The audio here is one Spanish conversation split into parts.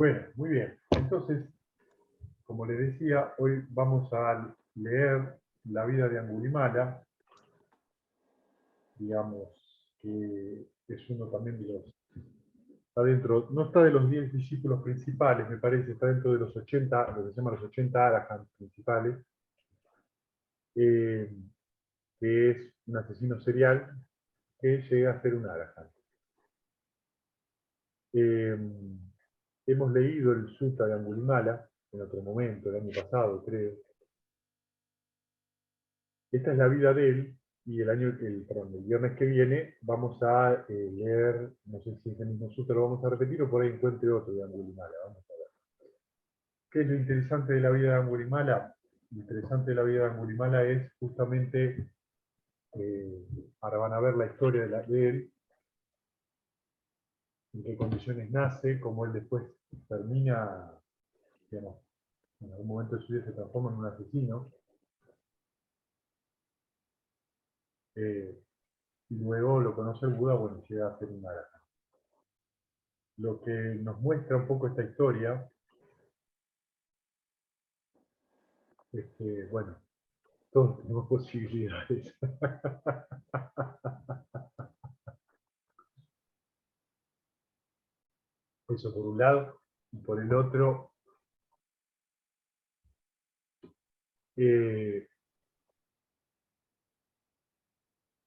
Bueno, muy bien. Entonces, como les decía, hoy vamos a leer la vida de Angulimala, digamos que es uno también de los, está dentro, no está de los 10 discípulos principales, me parece, está dentro de los 80, lo que se llama los 80 arahants principales, eh, que es un asesino serial que llega a ser un arahant. Eh, hemos leído el Sutta de Angulimala en otro momento, el año pasado, creo. Esta es la vida de él, y el viernes que viene vamos a leer, no sé si es el mismo sutta, lo vamos a repetir o por ahí encuentre otro de Angulimala. Vamos a ver. ¿Qué es lo interesante de la vida de Angulimala? Lo interesante de la vida de Angulimala es justamente, ahora van a ver la historia de él, en qué condiciones nace, cómo él después termina, digamos, en algún momento de su vida se transforma en un asesino, y luego lo conoce el Buda, bueno, llega a ser un arahant. Lo que nos muestra un poco esta historia es que, bueno, todos tenemos posibilidades. Eso por un lado, y por el otro, eh,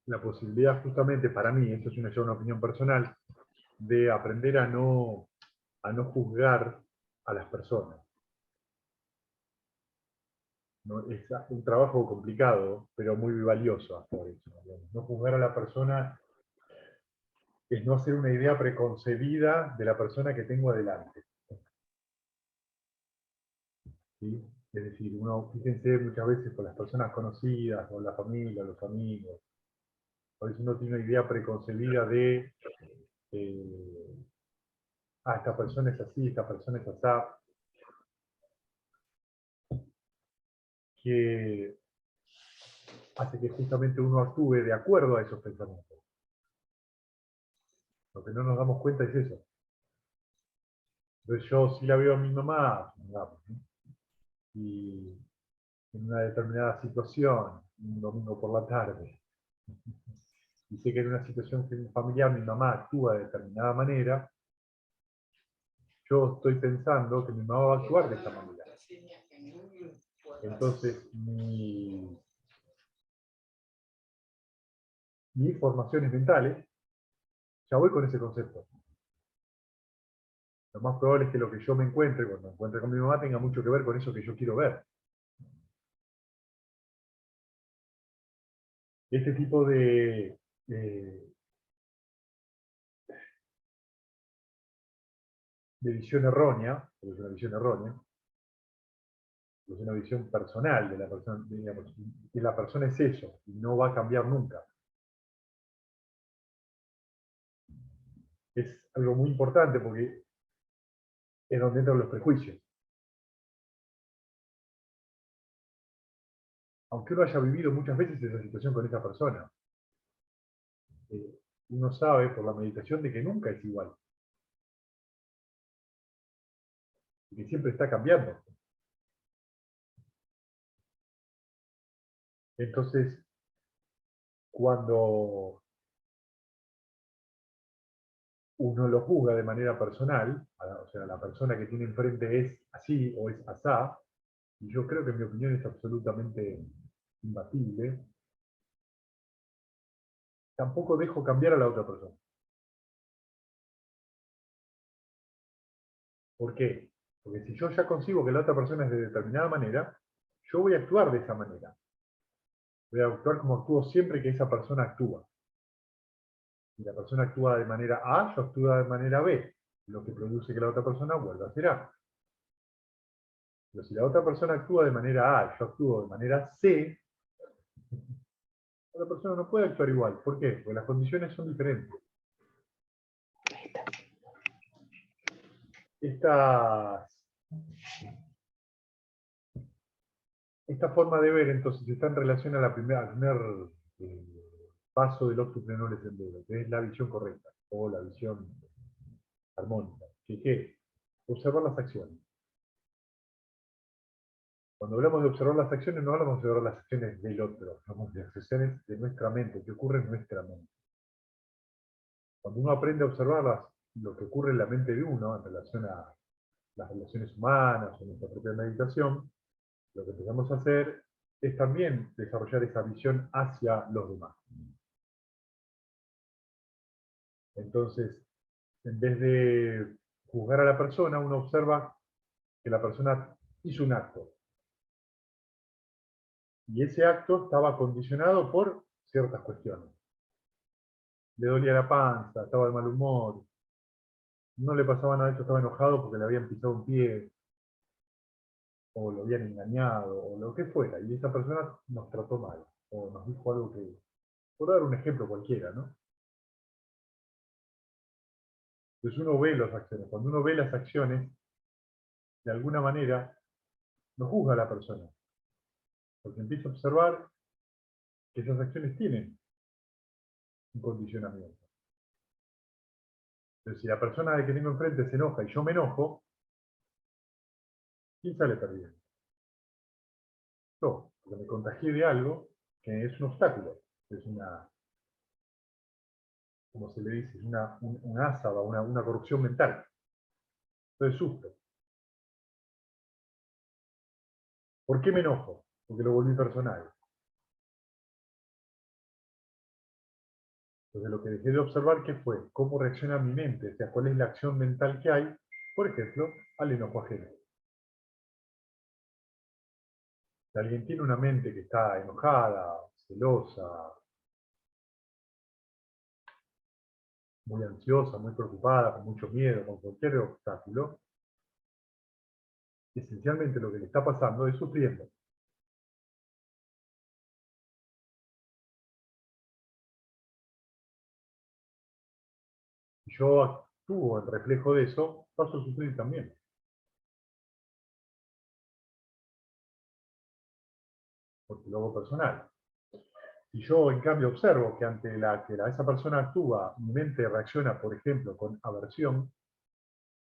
la posibilidad justamente para mí, eso es ya una opinión personal, de aprender a no juzgar a las personas. ¿No? Es un trabajo complicado, pero muy valioso hasta ahora. No juzgar a la persona es no hacer una idea preconcebida de la persona que tengo adelante. ¿Sí? Es decir, uno, fíjense muchas veces con las personas conocidas, o la familia, los amigos, a veces uno tiene una idea preconcebida de, eh, esta persona es así, esta persona es así, que hace que justamente uno actúe de acuerdo a esos pensamientos. Lo que no nos damos cuenta es eso. Entonces yo sí la veo a mi mamá, digamos, ¿no? Y en una determinada situación, un domingo por la tarde, y sé que en una situación familiar mi mamá actúa de determinada manera, yo estoy pensando que mi mamá va a actuar de esa manera. Entonces, mis formaciones mentales, ya voy con ese concepto. Lo más probable es que lo que yo me encuentre cuando me encuentre con mi mamá tenga mucho que ver con eso que yo quiero ver. Este tipo de visión errónea, porque es una visión errónea, es una visión personal de la persona, digamos, que la persona es eso, y no va a cambiar nunca. Es algo muy importante porque es donde entran los prejuicios. Aunque uno haya vivido muchas veces esa situación con esa persona, uno sabe por la meditación de que nunca es igual, y que siempre está cambiando. Entonces, cuando uno lo juzga de manera personal, o sea, la persona que tiene enfrente es así o es asá, y yo creo que mi opinión es absolutamente imbatible, tampoco dejo cambiar a la otra persona. ¿Por qué? Porque si yo ya consigo que la otra persona es de determinada manera, yo voy a actuar de esa manera. Voy a actuar como actúo siempre que esa persona actúa. Si la persona actúa de manera A, yo actúo de manera B, lo que produce que la otra persona vuelva a ser A. Pero si la otra persona actúa de manera A, yo actúo de manera C, la persona no puede actuar igual. ¿Por qué? Porque las condiciones son diferentes. Esta forma de ver, entonces, está en relación a al primer paso del octuplenor sendero, que es la visión correcta, o la visión armónica. ¿Qué? observar las acciones. Cuando hablamos de observar las acciones, no hablamos de observar las acciones del otro, hablamos de acciones de nuestra mente, que ocurren en nuestra mente. Cuando uno aprende a observar lo que ocurre en la mente de uno en relación a las relaciones humanas o nuestra propia meditación, lo que empezamos a hacer es también desarrollar esa visión hacia los demás. Entonces, en vez de juzgar a la persona, uno observa que la persona hizo un acto. Y ese acto estaba condicionado por ciertas cuestiones. Le dolía la panza, estaba de mal humor, no le pasaba nada, de esto, estaba enojado porque le habían pisado un pie, o lo habían engañado, o lo que fuera, y esa persona nos trató mal, o nos dijo algo que, por dar un ejemplo cualquiera, ¿no? Entonces uno ve las acciones. Cuando uno ve las acciones, de alguna manera, no juzga a la persona, porque empieza a observar que esas acciones tienen un condicionamiento. Entonces, si la persona de que tengo enfrente se enoja y yo me enojo, ¿quién sale perdiendo? Yo, porque me contagié de algo que es un obstáculo, es una, como se le dice, es una ázaba, una corrupción mental. Entonces sufro. ¿Por qué me enojo? Porque lo volví personal. Entonces lo que dejé de observar, ¿qué fue? ¿Cómo reacciona mi mente? O sea, ¿cuál es la acción mental que hay, por ejemplo, al enojo ajeno? Si alguien tiene una mente que está enojada, celosa, muy ansiosa, muy preocupada, con mucho miedo, con cualquier obstáculo, esencialmente lo que le está pasando es sufriendo. Si yo actúo en reflejo de eso, paso a sufrir también. Porque lo hago personal. Si yo, en cambio, observo que ante esa persona actúa, mi mente reacciona, por ejemplo, con aversión,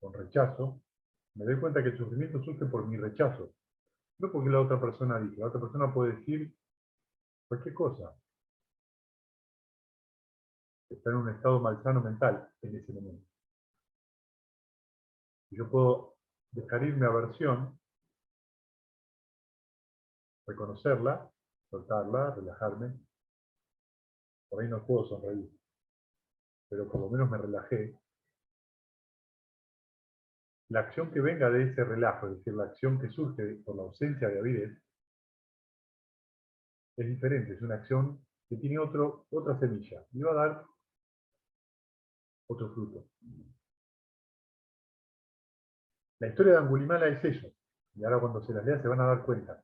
con rechazo, me doy cuenta que el sufrimiento surge por mi rechazo. No porque la otra persona dice. La otra persona puede decir cualquier cosa. Está en un estado malsano mental en ese momento. Y yo puedo dejar ir mi aversión, reconocerla, soltarla, relajarme. Por ahí no puedo sonreír, pero por lo menos me relajé. La acción que venga de ese relajo, es decir, la acción que surge por la ausencia de avidez, es diferente, es una acción que tiene otra semilla, y va a dar otro fruto. La historia de Angulimala es eso, y ahora cuando se las lea se van a dar cuenta.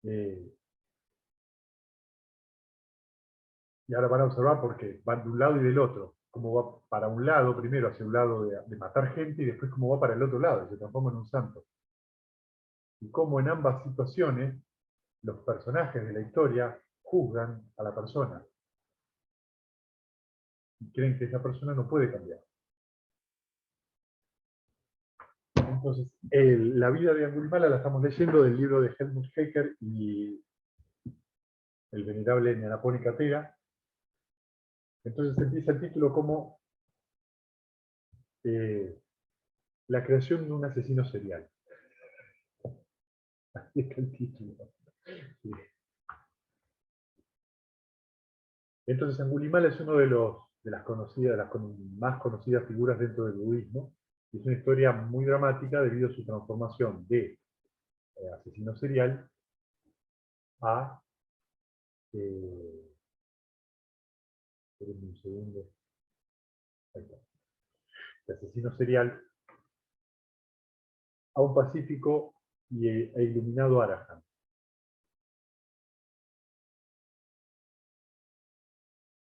Eh, y ahora van a observar porque van de un lado y del otro, cómo va para un lado, primero hacia un lado de matar gente, y después cómo va para el otro lado, y se transforma en un santo. Y cómo en ambas situaciones los personajes de la historia juzgan a la persona y creen que esa persona no puede cambiar. Entonces, la vida de Angulimala la estamos leyendo del libro de Helmut Hecker y el venerable Nyanaponika Catera. Entonces empieza el título como eh, la creación de un asesino serial. Así está el título. Sí. Entonces Angulimala es uno de las conocidas, de las más conocidas figuras dentro del budismo. Es una historia muy dramática debido a su transformación de asesino serial a un segundo, de asesino serial a un pacífico e iluminado Arahant.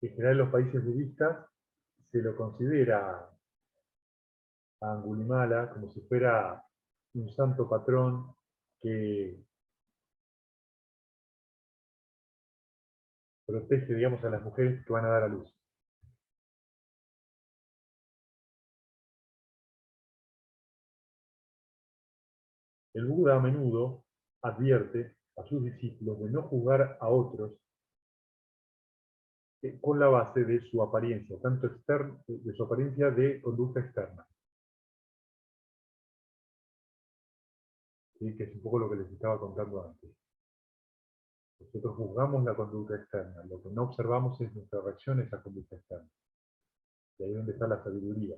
En general en los países budistas se lo considera a Angulimala como si fuera un santo patrón que protege, digamos, a las mujeres que van a dar a luz. El Buda a menudo advierte a sus discípulos de no juzgar a otros con la base de su apariencia, tanto externa, de su apariencia de conducta externa, ¿sí? Que es un poco lo que les estaba contando antes. Nosotros juzgamos la conducta externa, lo que no observamos es nuestra reacción a esa conducta externa. Y ahí es donde está la sabiduría.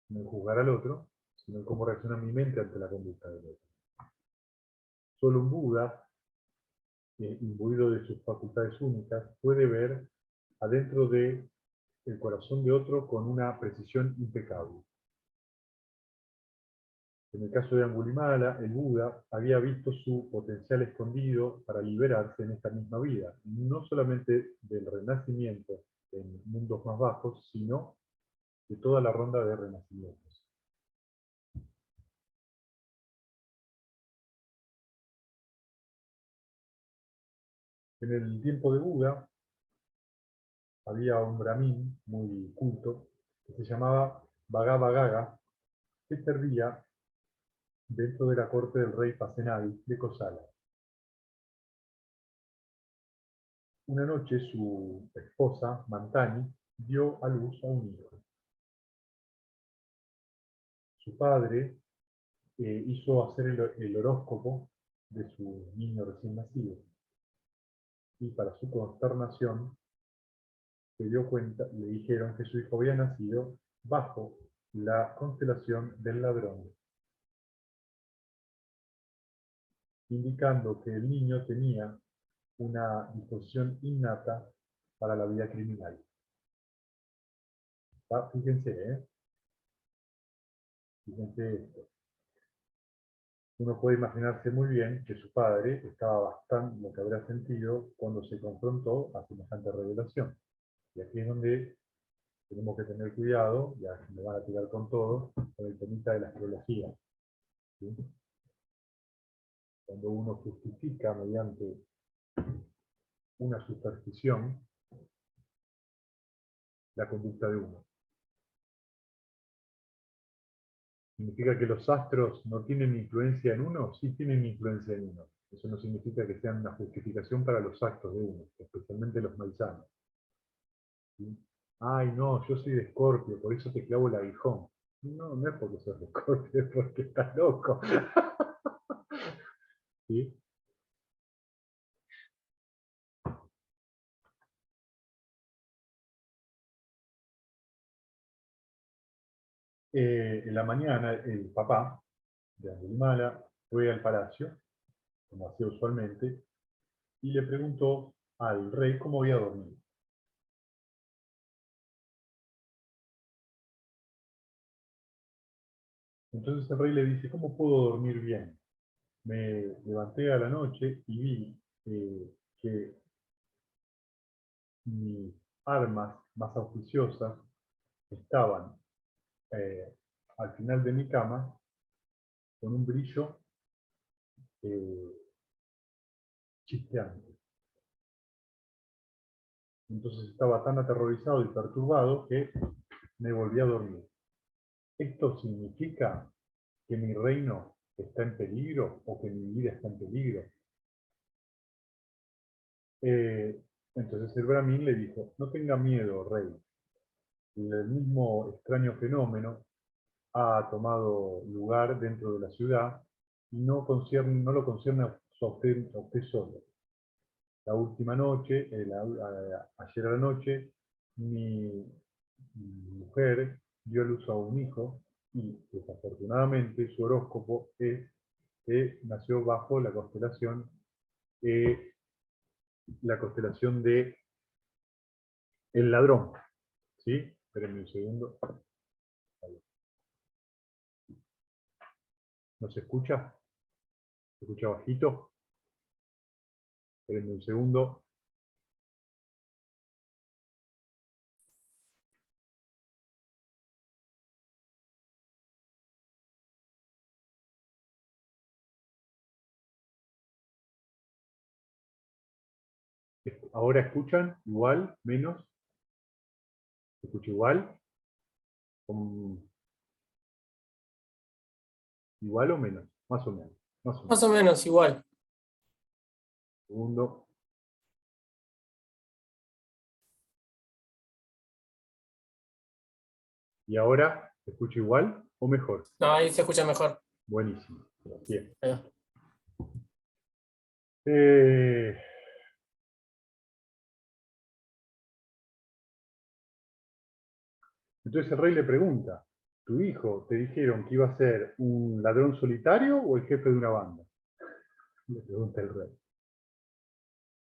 No en juzgar al otro, sino en cómo reacciona mi mente ante la conducta del otro. Solo un Buda, imbuido de sus facultades únicas, puede ver adentro del corazón de otro con una precisión impecable. En el caso de Angulimala, el Buda había visto su potencial escondido para liberarse en esta misma vida, no solamente del renacimiento en mundos más bajos, sino de toda la ronda de renacimientos. En el tiempo de Buda había un brahmin muy culto que se llamaba Bhagavagga, que servía dentro de la corte del rey Pasenadi de Kosala. Una noche su esposa, Mantani, dio a luz a un hijo. Su padre hizo hacer el horóscopo de su niño recién nacido. Y para su consternación, se dio cuenta, le dijeron que su hijo había nacido bajo la constelación del ladrón, indicando que el niño tenía una disposición innata para la vida criminal. Fíjense, fíjense esto. Uno puede imaginarse muy bien que su padre estaba bastante lo que habrá sentido cuando se confrontó a semejante revelación. Y aquí es donde tenemos que tener cuidado, ya me van a tirar con todo, con el temita de la astrología. ¿Sí? Cuando uno justifica mediante una superstición la conducta de uno. ¿Significa que los astros no tienen influencia en uno? Sí tienen influencia en uno. Eso no significa que sean una justificación para los actos de uno, especialmente los malsanos. ¿Sí? Ay, no, yo soy de Escorpio, por eso te clavo el aguijón. No, no es porque sos de Escorpio, es porque estás loco. ¿Sí? En la mañana, el papá de Angulimala fue al palacio, como hacía usualmente, y le preguntó al rey cómo había dormido. Entonces el rey le dice, ¿cómo puedo dormir bien? Me levanté a la noche y vi que mis armas más auspiciosas estaban eh, al final de mi cama con un brillo eh, chispeante. Entonces estaba tan aterrorizado y perturbado que me volví a dormir. ¿Esto significa que mi reino está en peligro o que mi vida está en peligro? Eh, entonces el Brahmin le dijo, no tenga miedo, rey. El mismo extraño fenómeno ha tomado lugar dentro de la ciudad y no lo concierne a usted solo. La última noche, ayer a la noche, mi mujer dio a luz a un hijo y desafortunadamente su horóscopo es que nació bajo eh, la constelación de el ladrón. ¿Sí? Espérenme un segundo. ¿No se escucha? ¿Se escucha bajito? Espérenme un segundo. ¿Ahora escuchan? ¿Igual? ¿Menos? ¿Se escucha igual? ¿Igual o menos? Más o menos. Más o Más menos. o menos igual. Segundo. ¿Y ahora se escucha igual o mejor? No, ahí se escucha mejor. Buenísimo. Bien. Ahí va. Eh, entonces el rey le pregunta, ¿tu hijo te dijeron que iba a ser un ladrón solitario o el jefe de una banda? Le pregunta el rey.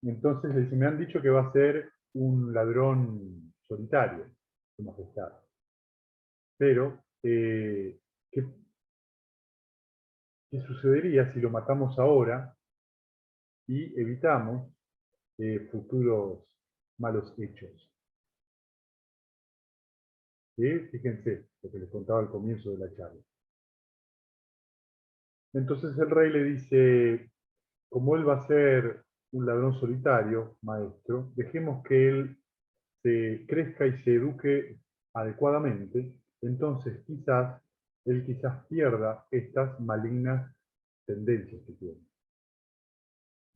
Entonces le dice, me han dicho que va a ser un ladrón solitario, su majestad. Pero, ¿qué sucedería si lo matamos ahora y evitamos futuros malos hechos? ¿Sí? Fíjense lo que les contaba al comienzo de la charla. Entonces el rey le dice, como él va a ser un ladrón solitario, maestro, dejemos que él se crezca y se eduque adecuadamente, entonces él quizás pierda estas malignas tendencias que tiene.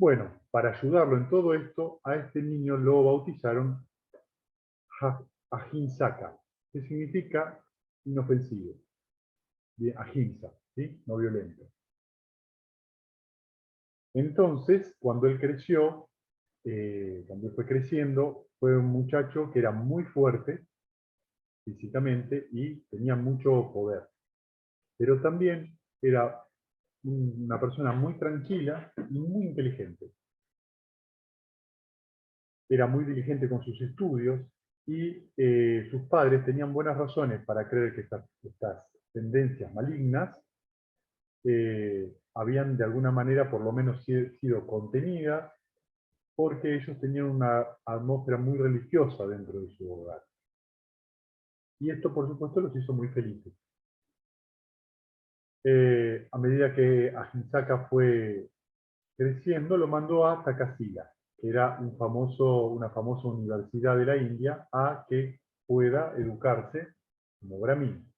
Bueno, para ayudarlo en todo esto, a este niño lo bautizaron Ahinsaka, que significa inofensivo. Bien, ahimsa, ¿sí? No violento. Entonces, cuando él creció, cuando él fue creciendo, fue un muchacho que era muy fuerte físicamente y tenía mucho poder. Pero también era una persona muy tranquila y muy inteligente. Era muy diligente con sus estudios y sus padres tenían buenas razones para creer que estas tendencias malignas habían de alguna manera por lo menos sido contenidas porque ellos tenían una atmósfera muy religiosa dentro de su hogar. Y esto, por supuesto, los hizo muy felices. A medida que Ahinsaka fue creciendo, lo mandó a Takasila, que era una famosa universidad de la India, a que pueda educarse como brahmin.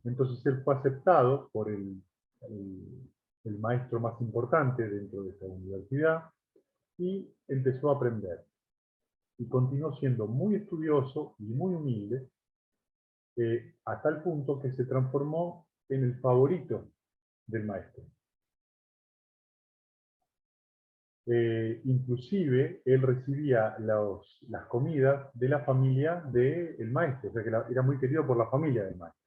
Entonces él fue aceptado por el maestro más importante dentro de esa universidad y empezó a aprender. Y continuó siendo muy estudioso y muy humilde, a tal punto que se transformó en el favorito del maestro. Inclusive él recibía las comidas de la familia del maestro, o sea que era muy querido por la familia del maestro.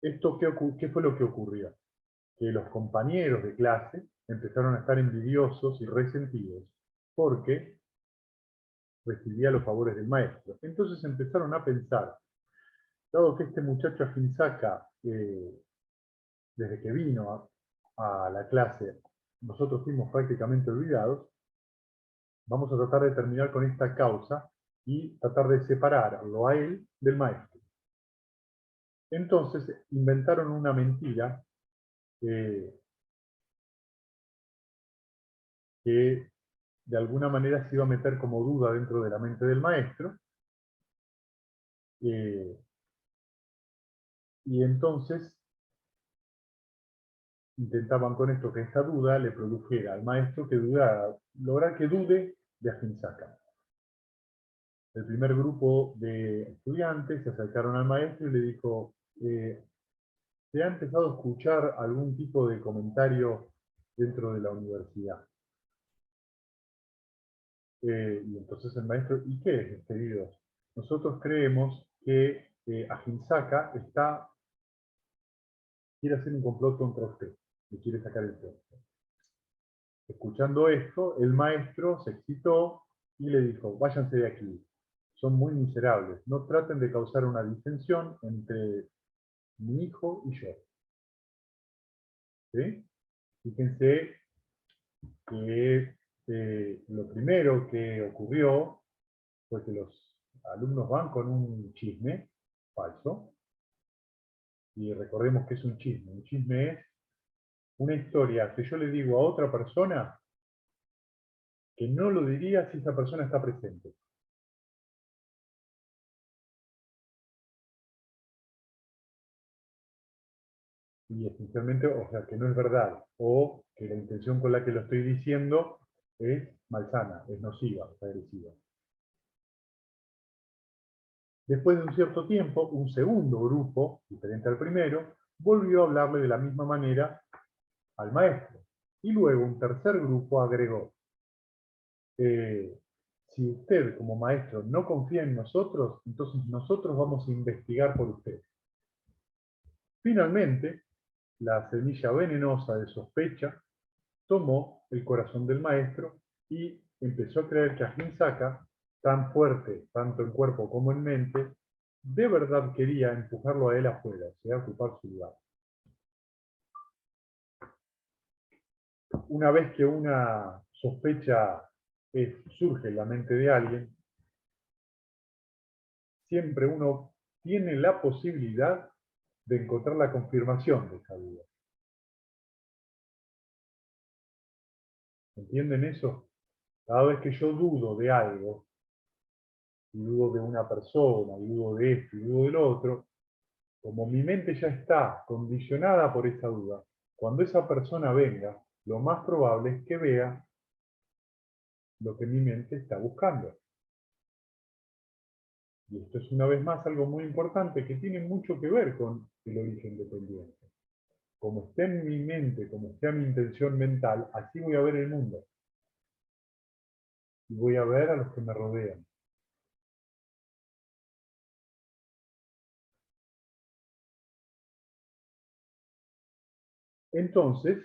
¿Qué fue lo que ocurrió? Que los compañeros de clase empezaron a estar envidiosos y resentidos porque recibía los favores del maestro. Entonces empezaron a pensar, dado que este muchacho Ajinsaka, desde que vino a la clase, nosotros fuimos prácticamente olvidados, vamos a tratar de terminar con esta causa y tratar de separarlo a él del maestro. Entonces inventaron una mentira que de alguna manera se iba a meter como duda dentro de la mente del maestro, eh, y entonces intentaban con esto que esta duda le produjera al maestro que dudara, lograr que dude de Ajinsaka. El primer grupo de estudiantes se acercaron al maestro y le dijo, ¿se ha empezado a escuchar algún tipo de comentario dentro de la universidad? Y entonces el maestro, ¿y qué es, queridos? Nosotros creemos que Ajinsaka quiere hacer un complot contra usted, le quiere sacar el puesto. Escuchando esto, el maestro se excitó y le dijo, váyanse de aquí, son muy miserables, no traten de causar una disensión entre mi hijo y yo. ¿Sí? Fíjense que lo primero que ocurrió fue que los alumnos van con un chisme falso, y recordemos que es un chisme. Un chisme es una historia que yo le digo a otra persona que no lo diría si esa persona está presente. y esencialmente, o sea, que no es verdad, o que la intención con la que lo estoy diciendo es malsana, es nociva, es agresiva. Después de un cierto tiempo, un segundo grupo, diferente al primero, volvió a hablarle de la misma manera al maestro. Y luego un tercer grupo agregó, si usted como maestro no confía en nosotros, entonces nosotros vamos a investigar por usted. Finalmente, la semilla venenosa de sospecha tomó el corazón del maestro y empezó a creer que Ajinsaka, tan fuerte, tanto en cuerpo como en mente, de verdad quería empujarlo a él afuera, o sea, ocupar su lugar. Una vez que una sospecha surge en la mente de alguien, siempre uno tiene la posibilidad de encontrar la confirmación de esa duda. ¿Entienden eso? Cada vez que yo dudo de algo, y dudo de una persona, y dudo de esto, y dudo del otro, como mi mente ya está condicionada por esa duda, cuando esa persona venga, lo más probable es que vea lo que mi mente está buscando. Y esto es una vez más algo muy importante que tiene mucho que ver con el origen dependiente. Como esté en mi mente, como esté mi intención mental, así voy a ver el mundo. Y voy a ver a los que me rodean. Entonces,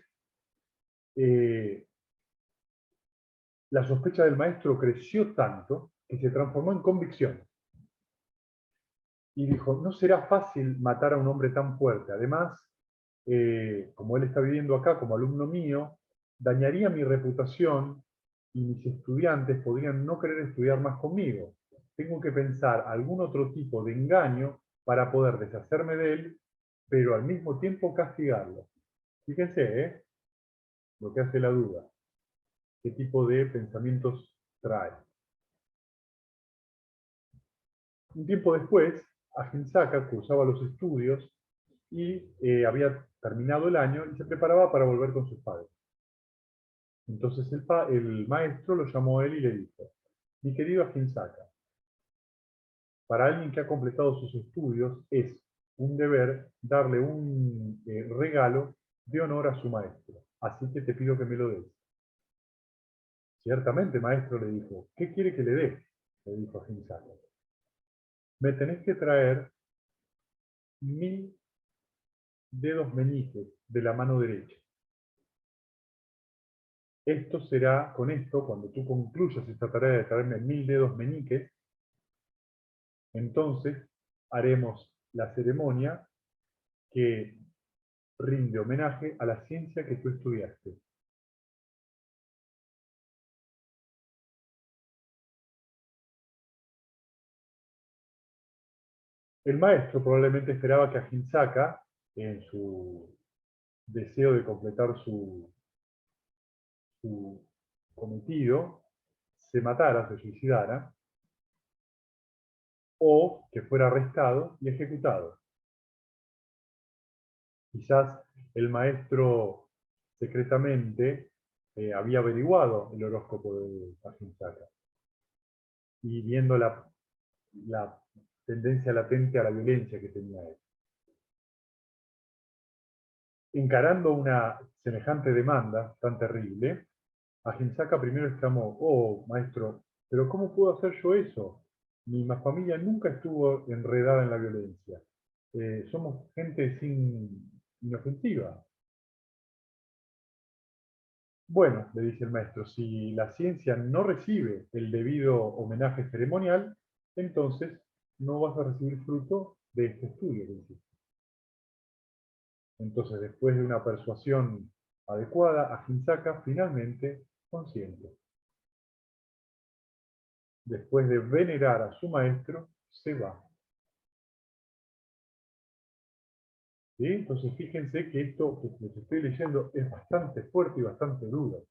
eh, la sospecha del maestro creció tanto que se transformó en convicción. Y dijo, no será fácil matar a un hombre tan fuerte. Además, como él está viviendo acá como alumno mío, dañaría mi reputación y mis estudiantes podrían no querer estudiar más conmigo. Tengo que pensar algún otro tipo de engaño para poder deshacerme de él, pero al mismo tiempo castigarlo. Fíjense, lo que hace la duda. ¿Qué tipo de pensamientos trae? Un tiempo después, Ajinsaka cursaba los estudios y había terminado el año y se preparaba para volver con sus padres. Entonces el maestro lo llamó a él y le dijo, mi querido Ajinsaka, para alguien que ha completado sus estudios es un deber darle un regalo de honor a su maestro. Así que te pido que me lo des. Ciertamente, maestro, le dijo, ¿qué quiere que le dé? Le dijo Ajinsaka. Me tenés que traer 1000 dedos meñiques de la mano derecha. Esto será, con esto, cuando tú concluyas esta tarea de traerme 1000 dedos meñiques, entonces haremos la ceremonia que rinde homenaje a la ciencia que tú estudiaste. El maestro probablemente esperaba que Ajinsaka, en su deseo de completar su cometido, se matara, se suicidara, o que fuera arrestado y ejecutado. Quizás el maestro secretamente había averiguado el horóscopo de Ajinsaka y viendo la tendencia latente a la violencia que tenía él. Encarando una semejante demanda tan terrible, Ajinsaka primero exclamó, oh, maestro, pero ¿cómo puedo hacer yo eso? Mi familia nunca estuvo enredada en la violencia. Somos gente inofensiva. Bueno, le dice el maestro, si la ciencia no recibe el debido homenaje ceremonial, entonces no vas a recibir fruto de este estudio que hiciste. Entonces, después de una persuasión adecuada, Ajinsaka finalmente consiente. Después de venerar a su maestro, se va. ¿Sí? Entonces, fíjense que esto que les estoy leyendo es bastante fuerte y bastante duro.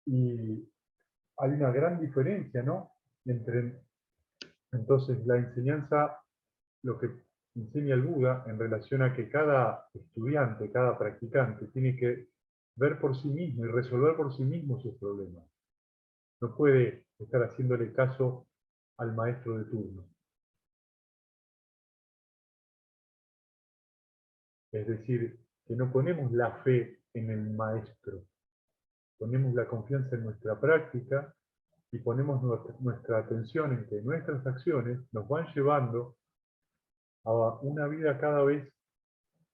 Y hay una gran diferencia, ¿no? Entre, entonces, la enseñanza, lo que enseña el Buda en relación a que cada estudiante, cada practicante, tiene que ver por sí mismo y resolver por sí mismo sus problemas. No puede estar haciéndole caso al maestro de turno. Es decir, que no ponemos la fe en el maestro, ponemos la confianza en nuestra práctica y ponemos nuestra atención en que nuestras acciones nos van llevando a una vida cada vez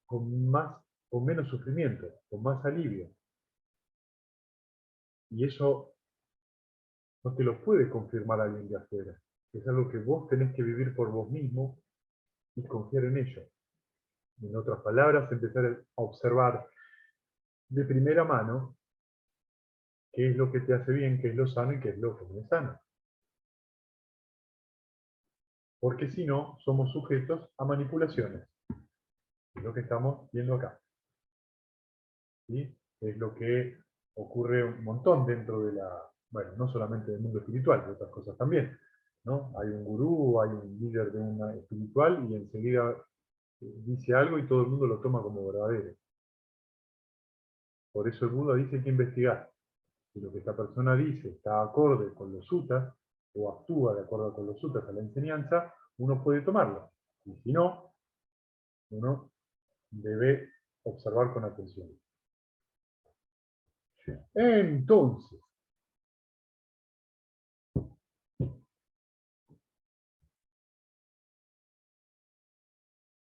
con menos sufrimiento, con más alivio. Y eso no te lo puede confirmar alguien de afuera. Es algo que vos tenés que vivir por vos mismo y confiar en ello. En otras palabras, empezar a observar de primera mano qué es lo que te hace bien, qué es lo sano y qué es lo que no es sano. Porque si no, somos sujetos a manipulaciones. Es lo que estamos viendo acá. ¿Sí? Es lo que ocurre un montón dentro de bueno, no solamente del mundo espiritual, de otras cosas también, ¿no? Hay un gurú, hay un líder de una espiritual y enseguida dice algo y todo el mundo lo toma como verdadero. Por eso el Buda dice que investigar. Si lo que esta persona dice está acorde con los suttas, o actúa de acuerdo con los suttas a la enseñanza, uno puede tomarlo. Y si no, uno debe observar con atención. Entonces,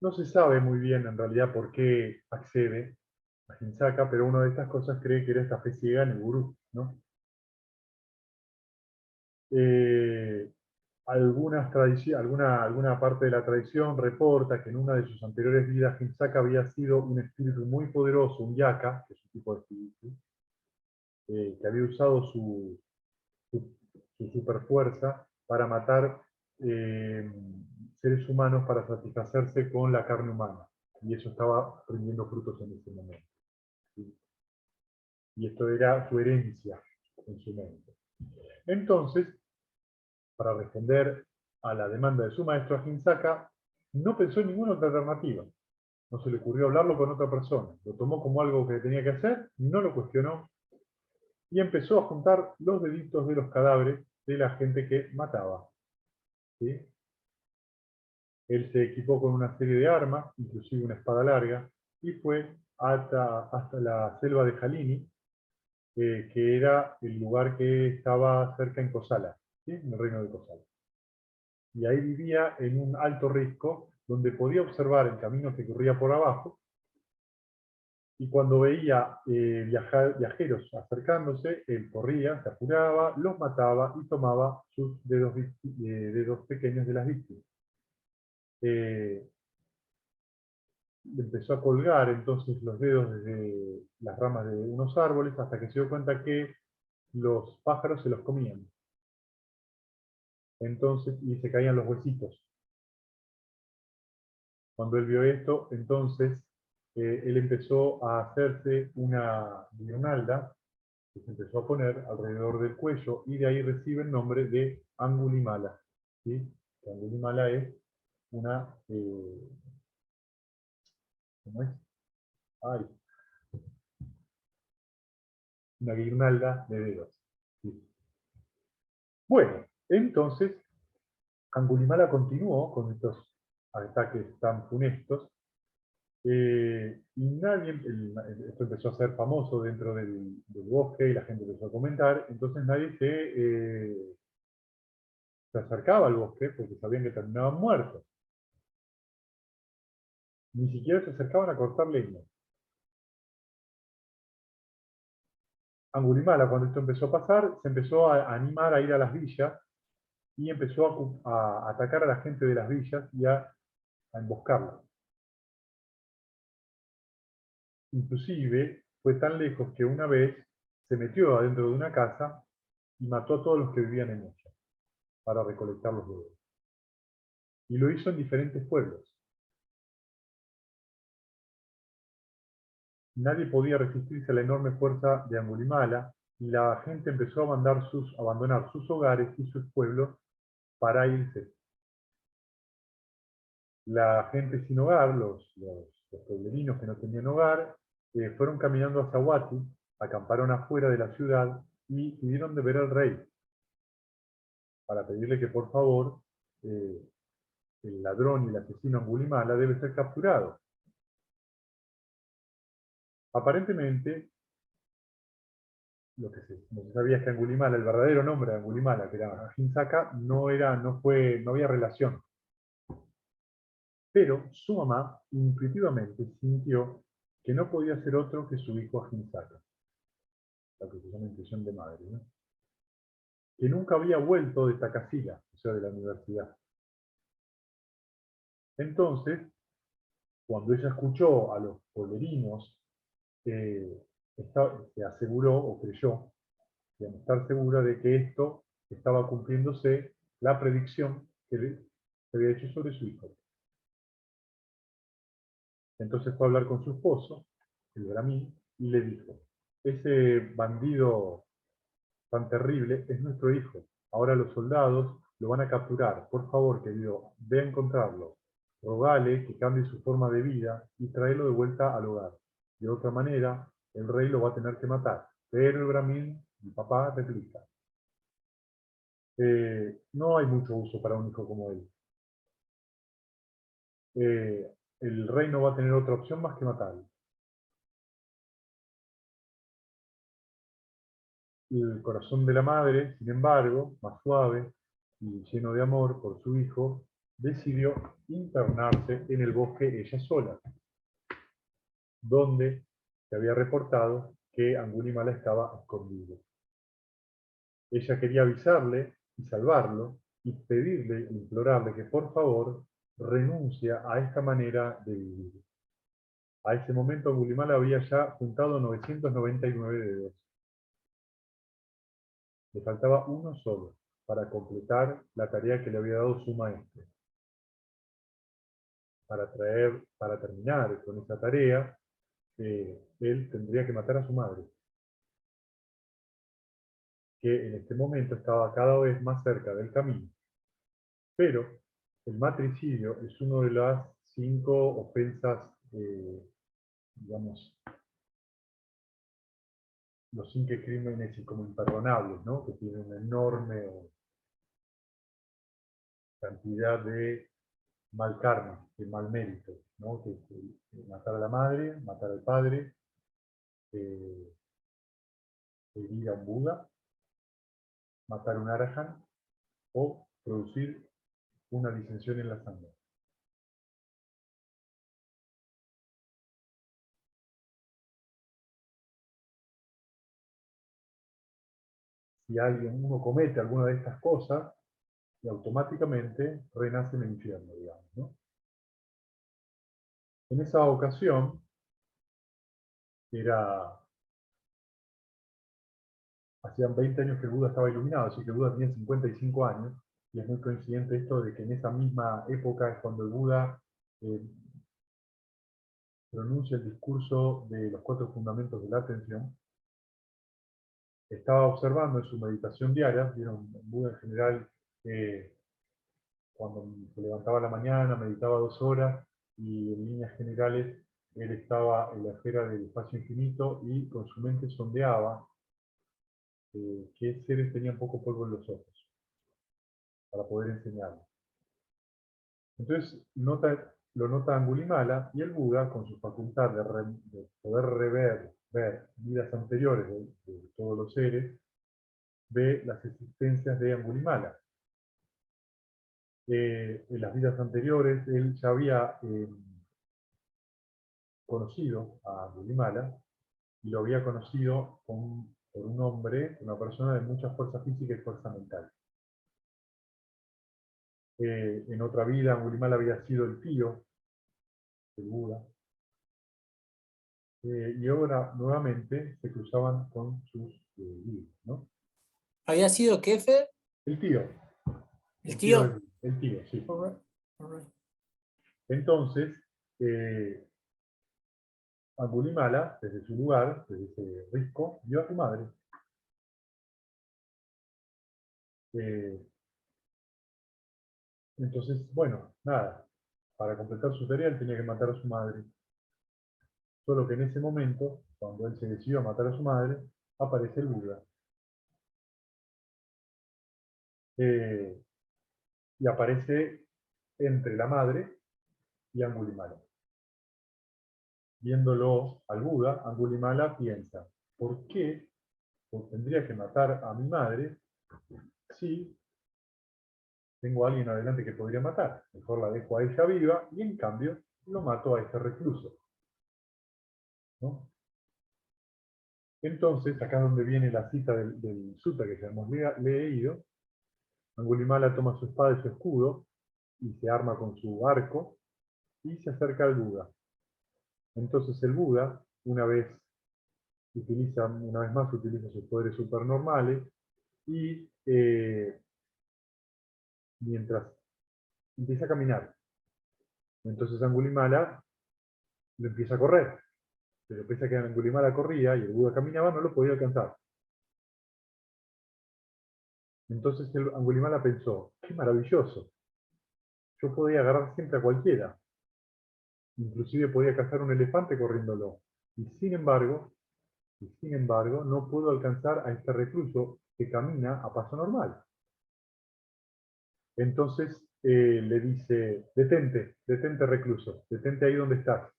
no se sabe muy bien en realidad por qué accede a Hinsaka, pero una de estas cosas cree que era esta fe ciega en el gurú, ¿no? Eh, alguna parte de la tradición reporta que en una de sus anteriores vidas Hinsaka había sido un espíritu muy poderoso, un yaka, que es un tipo de espíritu, que había usado su superfuerza para matar eh, seres humanos para satisfacerse con la carne humana. Y eso estaba rindiendo frutos en ese momento. ¿Sí? Y esto era su herencia en su mente. Entonces, para responder a la demanda de su maestro Ahinsaka, no pensó en ninguna otra alternativa. No se le ocurrió hablarlo con otra persona. Lo tomó como algo que tenía que hacer, no lo cuestionó, y empezó a juntar los deditos de los cadáveres de la gente que mataba. ¿Sí? Él se equipó con una serie de armas, inclusive una espada larga, y fue hasta la selva de Jalini, que era el lugar que estaba cerca en Kosala, ¿sí? En el reino de Kosala. Y ahí vivía en un alto risco, donde podía observar el camino que corría por abajo, y cuando veía viajeros acercándose, él corría, se apuraba, los mataba y tomaba sus dedos pequeños de las víctimas. Empezó a colgar entonces los dedos desde las ramas de unos árboles hasta que se dio cuenta que los pájaros se los comían. Entonces, y se caían los huesitos. Cuando él vio esto, entonces él empezó a hacerse una guirnalda que se empezó a poner alrededor del cuello y de ahí recibe el nombre de Angulimala. ¿Sí? Angulimala es una, ¿cómo es? Ay, una guirnalda de dedos. ¿Sí? Bueno, entonces Angulimala continuó con estos ataques tan funestos y nadie, esto empezó a ser famoso dentro del bosque y la gente empezó a comentar, entonces nadie se acercaba al bosque porque sabían que terminaban muertos. Ni siquiera se acercaban a cortar leña. Angulimala, cuando esto empezó a pasar, se empezó a animar a ir a las villas y empezó a atacar a la gente de las villas y a emboscarla. Inclusive fue tan lejos que una vez se metió adentro de una casa y mató a todos los que vivían en ella para recolectar los dedos. Y lo hizo en diferentes pueblos. Nadie podía resistirse a la enorme fuerza de Angulimala y la gente empezó a abandonar sus hogares y sus pueblos para irse. La gente sin hogar, los pueblerinos que no tenían hogar, fueron caminando a Sahuati, acamparon afuera de la ciudad y pidieron de ver al rey para pedirle que por favor el ladrón y el asesino Angulimala debe ser capturado. Aparentemente, lo que no se sabía es que Angulimala, el verdadero nombre de Angulimala, que era Ahinsaka, no había relación. Pero su mamá intuitivamente sintió que no podía ser otro que su hijo Ahinsaka, lo que se llama intuición de madre, ¿no? Que nunca había vuelto de Takasila, o sea, de la universidad. Entonces, cuando ella escuchó a los pueblerinos, se aseguró o creyó, digamos, estar segura de que esto estaba cumpliéndose la predicción que se había hecho sobre su hijo. Entonces fue a hablar con su esposo, el Brahmin, y le dijo: ese bandido tan terrible es nuestro hijo. Ahora los soldados lo van a capturar. Por favor, querido, ve a encontrarlo. Rogale que cambie su forma de vida y tráelo de vuelta al hogar. De otra manera, el rey lo va a tener que matar. Pero el Brahmin, mi papá, replica: no hay mucho uso para un hijo como él. El rey no va a tener otra opción más que matarlo. El corazón de la madre, sin embargo, más suave y lleno de amor por su hijo, decidió internarse en el bosque ella sola, donde se había reportado que Angulimala estaba escondido. Ella quería avisarle y salvarlo, y pedirle, implorarle que por favor renuncie a esta manera de vivir. A ese momento Angulimala había ya juntado 999 dedos. Le faltaba uno solo para completar la tarea que le había dado su maestro. Para terminar con esa tarea, él tendría que matar a su madre, que en este momento estaba cada vez más cerca del camino. Pero el matricidio es una de las 5 ofensas, digamos, los 5 crímenes como imperdonables, ¿no? Que tienen una enorme cantidad de mal karma, de mal mérito, ¿no? Matar a la madre, matar al padre, eh, herir a un Buda, matar a un Arahant o producir una disensión en la sangre. Si uno comete alguna de estas cosas, y automáticamente renace en el infierno, digamos, ¿no? En esa ocasión, hacían 20 años que el Buda estaba iluminado, así que el Buda tenía 55 años, y es muy coincidente esto de que en esa misma época es cuando el Buda eh, pronuncia el discurso de los 4 fundamentos de la atención. Estaba observando en su meditación diaria, vieron, el Buda en general, cuando se levantaba a la mañana, meditaba 2 horas, y en líneas generales él estaba en la esfera del espacio infinito y con su mente sondeaba qué seres tenían poco polvo en los ojos, para poder enseñarlo. Entonces lo nota Angulimala, y el Buda, con su facultad de poder ver vidas anteriores de todos los seres, ve las existencias de Angulimala. En las vidas anteriores él ya había conocido a Angulimala, y lo había conocido por un hombre, una persona de mucha fuerza física y fuerza mental. En otra vida Angulimala había sido el tío del Buda, y ahora nuevamente se cruzaban con sus vidas, ¿no? ¿Había sido Kefe? El tío. ¿El tío? El tío, sí. All right. Entonces, Angulimala, desde su lugar, desde ese risco, vio a su madre. Entonces, bueno, nada. para completar su tarea él tenía que matar a su madre. Solo que en ese momento, cuando él se decidió a matar a su madre, aparece el Buda. Y aparece entre la madre y Angulimala. Viéndolo al Buda, Angulimala piensa, ¿por qué tendría que matar a mi madre si tengo a alguien adelante que podría matar? Mejor la dejo a ella viva y en cambio lo mato a este recluso, ¿no? Entonces, acá es donde viene la cita del sutta que ya hemos leído. Angulimala toma su espada y su escudo y se arma con su arco y se acerca al Buda. Entonces el Buda, una vez más, utiliza sus poderes supernormales y mientras empieza a caminar. Entonces Angulimala lo empieza a correr, pero pese a que Angulimala corría y el Buda caminaba, no lo podía alcanzar. Entonces Angulimala pensó, qué maravilloso, yo podía agarrar siempre a cualquiera, inclusive podía cazar un elefante corriéndolo, y sin embargo, no puedo alcanzar a este recluso que camina a paso normal. Entonces le dice, detente recluso, detente ahí donde estás.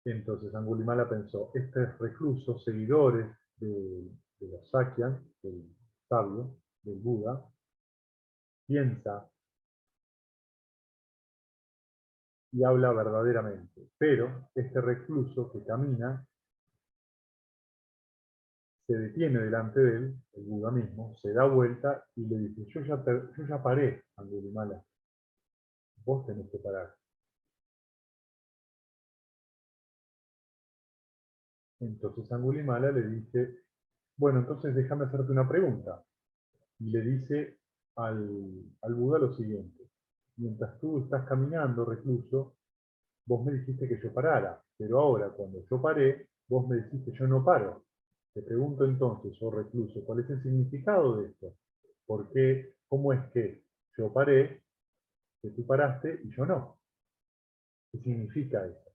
Entonces Angulimala pensó, estos reclusos, seguidores de los Sakyan, del sabio, del Buda, piensa y habla verdaderamente. Pero este recluso que camina se detiene delante de él, el Buda mismo, se da vuelta y le dice, yo ya paré, Angulimala, vos tenés que parar. Entonces Angulimala le dice, bueno, entonces déjame hacerte una pregunta. Y le dice al Buda lo siguiente, mientras tú estás caminando, recluso, vos me dijiste que yo parara, pero ahora cuando yo paré, vos me dijiste yo no paro. Te pregunto entonces, oh recluso, ¿cuál es el significado de esto? ¿Por qué? ¿Cómo es que yo paré, que tú paraste y yo no? ¿Qué significa eso?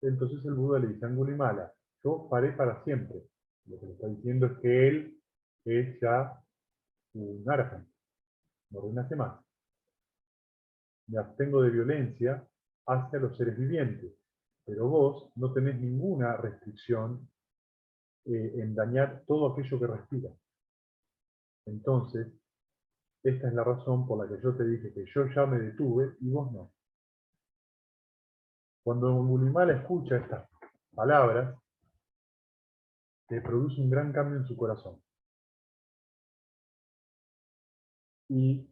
Entonces el Buda le dice a Angulimala, yo paré para siempre. Lo que le está diciendo es que él es ya un arahant, no renace más. Me abstengo de violencia hacia los seres vivientes, pero vos no tenés ninguna restricción en dañar todo aquello que respira. Entonces, esta es la razón por la que yo te dije que yo ya me detuve y vos no. Cuando Angulimala escucha estas palabras, le produce un gran cambio en su corazón. Y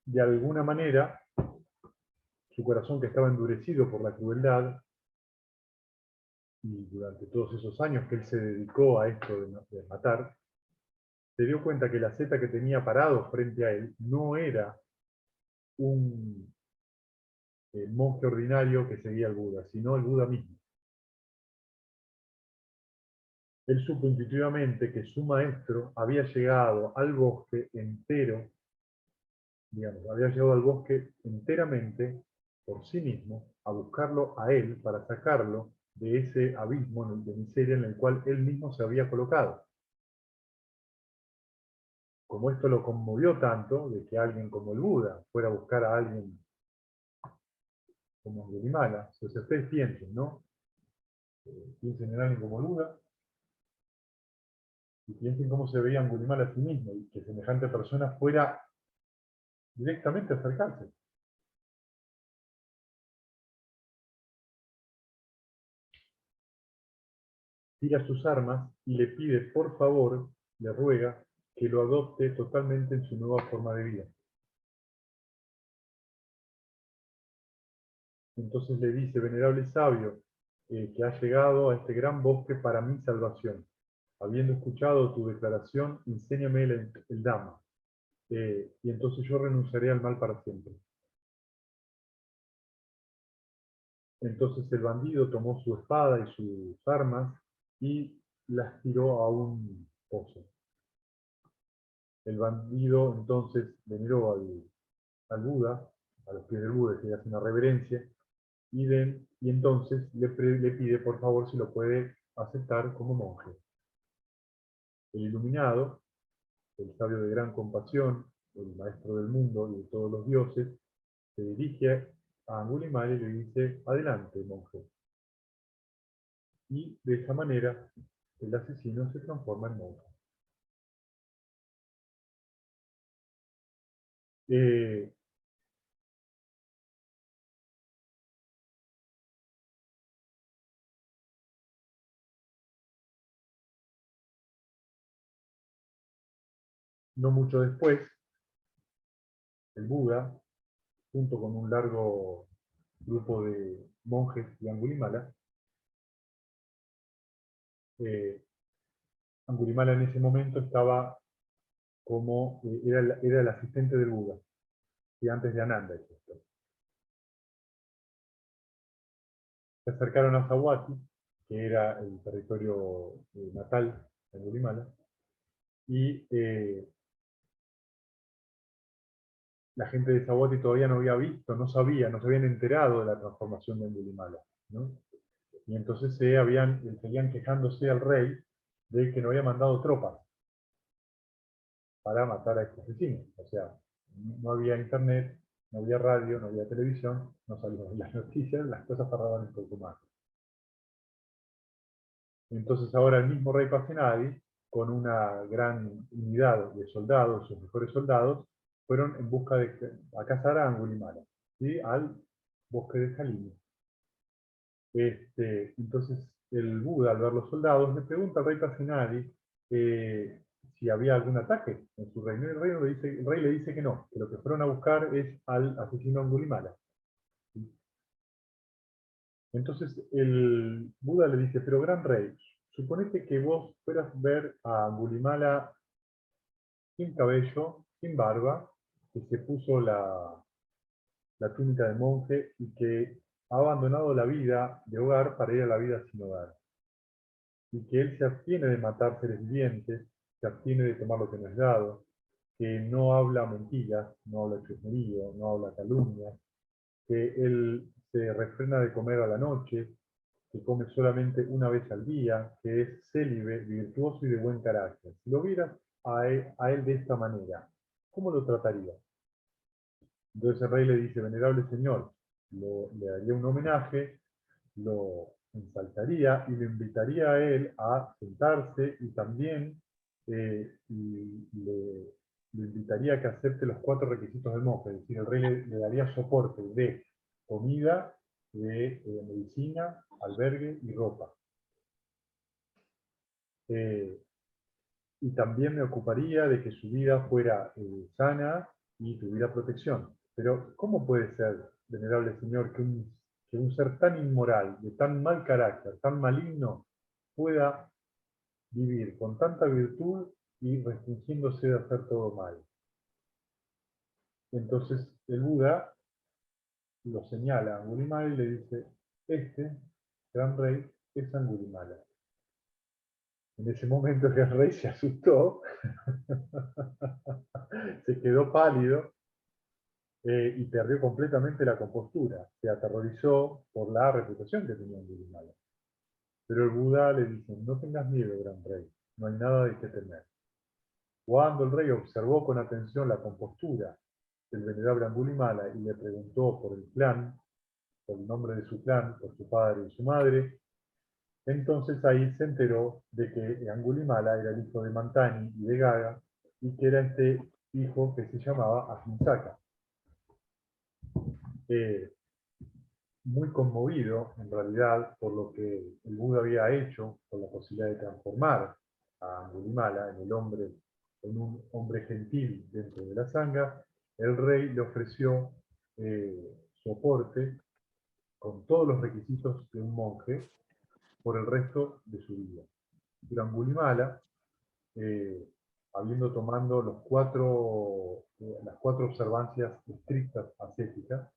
de alguna manera, su corazón que estaba endurecido por la crueldad, y durante todos esos años que él se dedicó a esto de matar, se dio cuenta que la seta que tenía parado frente a él no era un monje ordinario que seguía al Buda, sino el Buda mismo. Él supo intuitivamente que su maestro había llegado al bosque entero, digamos, había llegado al bosque enteramente por sí mismo, a buscarlo a él para sacarlo de ese abismo de miseria en el cual él mismo se había colocado. Como esto lo conmovió tanto, de que alguien como el Buda fuera a buscar a alguien como Angulimala, o sea, ustedes piensen, ¿no? Piensen en alguien como el Buda, y piensen cómo se veía Angulimala a sí mismo, y que semejante persona fuera directamente a acercarse. Tira sus armas y le pide, por favor, le ruega, que lo adopte totalmente en su nueva forma de vida. Entonces le dice, venerable sabio, que has llegado a este gran bosque para mi salvación. Habiendo escuchado tu declaración, enséñame el Dhamma, y entonces yo renunciaré al mal para siempre. Entonces el bandido tomó su espada y sus armas y las tiró a un pozo. El bandido entonces veneró al Buda a los pies del Buda, que le hace una reverencia, y entonces le pide por favor si lo puede aceptar como monje. El iluminado, el sabio de gran compasión, el maestro del mundo y de todos los dioses, se dirige a Angulimala y le dice: adelante, monje. Y de esa manera el asesino se transforma en monje. Eh, no mucho después, el Buda, junto con un largo grupo de monjes y Angulimala, eh, Angulimala en ese momento estaba como, era el asistente del Buda, y antes de Ananda es esto. Se acercaron a Sahuati, que era el territorio natal de Angulimala, y la gente de Sahuati todavía no había visto, no sabía, no se habían enterado de la transformación de Angulimala, ¿no? Y entonces seguían quejándose al rey de que no había mandado tropas para matar a este asesino. O sea, no había internet, no había radio, no había televisión, no salían las noticias, las cosas tardaban un poco más. Entonces ahora el mismo rey Pasenadi, con una gran unidad de soldados, sus mejores soldados, fueron en busca a cazar a Angulimala, ¿sí? Al bosque de Jalini. Entonces el Buda, al ver los soldados, le pregunta al rey Pasenadi si había algún ataque en su reino. El rey le dice que no, que lo que fueron a buscar es al asesino Angulimala. Entonces el Buda le dice: pero gran rey, suponete que vos fueras a ver a Angulimala sin cabello, sin barba, que se puso la túnica de monje y que ha abandonado la vida de hogar para ir a la vida sin hogar. Y que él se abstiene de matar seres vivientes, se abstiene de tomar lo que no es dado, que no habla mentiras, no habla chusmerío, no habla calumnias, que él se refrena de comer a la noche, que come solamente una vez al día, que es célibe, virtuoso y de buen carácter. Si lo vieras a él de esta manera, ¿cómo lo trataría? Entonces el rey le dice: venerable señor, le daría un homenaje, lo ensalzaría y le invitaría a él a sentarse, y también le invitaría a que acepte los 4 requisitos del monje. Es decir, el rey le daría soporte de comida, de medicina, albergue y ropa. Y también me ocuparía de que su vida fuera sana y tuviera protección. Pero ¿cómo puede ser, venerable señor, que un ser tan inmoral, de tan mal carácter, tan maligno, pueda vivir con tanta virtud y restringiéndose de hacer todo mal? Entonces el Buda lo señala a Angulimala y le dice: este gran rey es Angulimala. En ese momento el rey se asustó, se quedó pálido, y perdió completamente la compostura. Se aterrorizó por la reputación que tenía Angulimala. Pero el Buda le dice: no tengas miedo, gran rey, no hay nada de qué temer. Cuando el rey observó con atención la compostura del venerable Angulimala y le preguntó por el clan, por el nombre de su clan, por su padre y su madre, entonces ahí se enteró de que Angulimala era el hijo de Mantani y de Gaga, y que era este hijo que se llamaba Ahinsaka. Muy conmovido, en realidad, por lo que el Buda había hecho, por la posibilidad de transformar a Angulimala en un hombre gentil dentro de la sangha, el rey le ofreció soporte con todos los requisitos de un monje por el resto de su vida. Pero Angulimala, eh, habiendo tomado las 4 observancias estrictas ascéticas,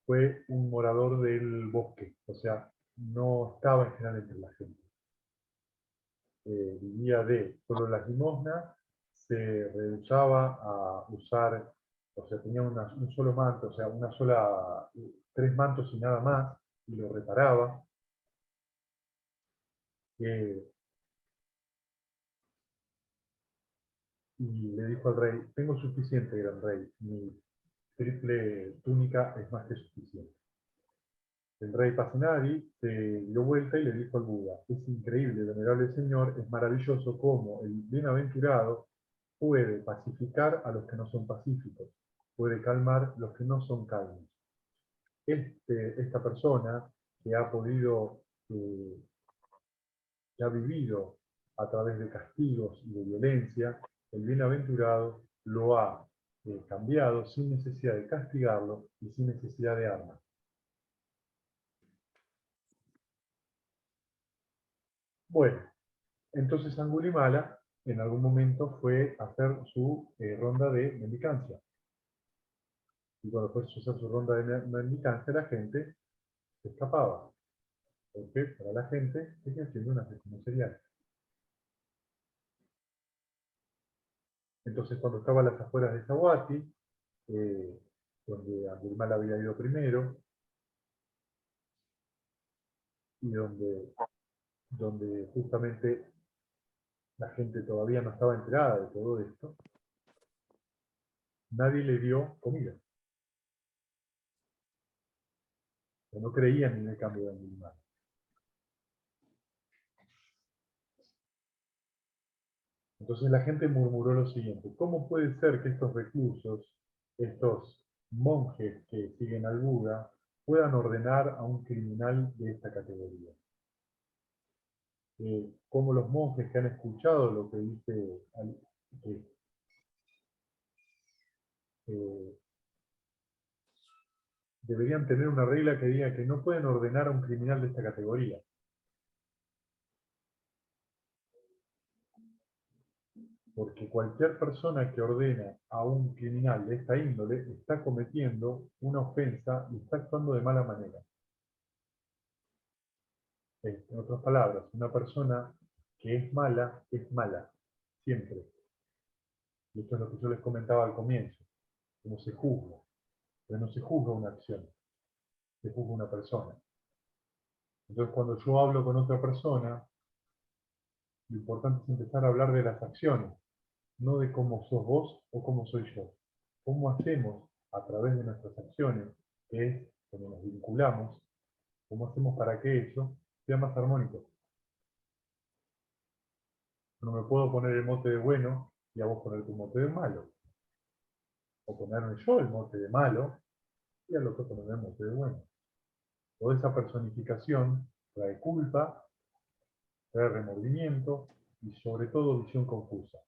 fue un morador del bosque, o sea, no estaba en general entre la gente. Vivía de solo las limosnas, se rehusaba a usar O sea, tenía un solo manto, o sea, tres mantos y nada más, y lo reparaba. Eh, y le dijo al rey, tengo suficiente, gran rey, mi triple túnica es más que suficiente. El rey Pasenadi se dio vuelta y le dijo al Buda, es increíble, venerable señor, es maravilloso cómo el bienaventurado puede pacificar a los que no son pacíficos, puede calmar los que no son calmos. Esta persona que ha podido, que ha vivido a través de castigos y de violencia, el bienaventurado lo ha cambiado sin necesidad de castigarlo y sin necesidad de armas. Bueno, entonces Angulimala en algún momento fue a hacer su ronda de mendicancia. Y cuando fue a hacer su ronda de mendicancia, la gente se escapaba. Porque para la gente sigue siendo un asesino serial. Entonces, cuando estaba a las afueras de Saguati, donde Angulimala había ido primero, y donde justamente la gente todavía no estaba enterada de todo esto, nadie le dio comida. O no creían en el cambio de Angulimala. Entonces la gente murmuró lo siguiente: ¿cómo puede ser que estos reclusos, estos monjes que siguen al Buda, puedan ordenar a un criminal de esta categoría? Como los monjes que han escuchado lo que dice, que, eh, deberían tener una regla que diga que no pueden ordenar a un criminal de esta categoría. Porque cualquier persona que ordena a un criminal de esta índole está cometiendo una ofensa y está actuando de mala manera. En otras palabras, una persona que es mala, siempre. Y esto es lo que yo les comentaba al comienzo, cómo se juzga. Pero no se juzga una acción, se juzga una persona. Entonces cuando yo hablo con otra persona, lo importante es empezar a hablar de las acciones, no de cómo sos vos o cómo soy yo. Cómo hacemos a través de nuestras acciones, que es cuando nos vinculamos, cómo hacemos para que eso sea más armónico. No me puedo poner el mote de bueno y a vos poner tu mote de malo. O ponerme yo el mote de malo y al otro ponerme el mote de bueno. Toda esa personificación trae culpa, trae remordimiento y sobre todo visión confusa.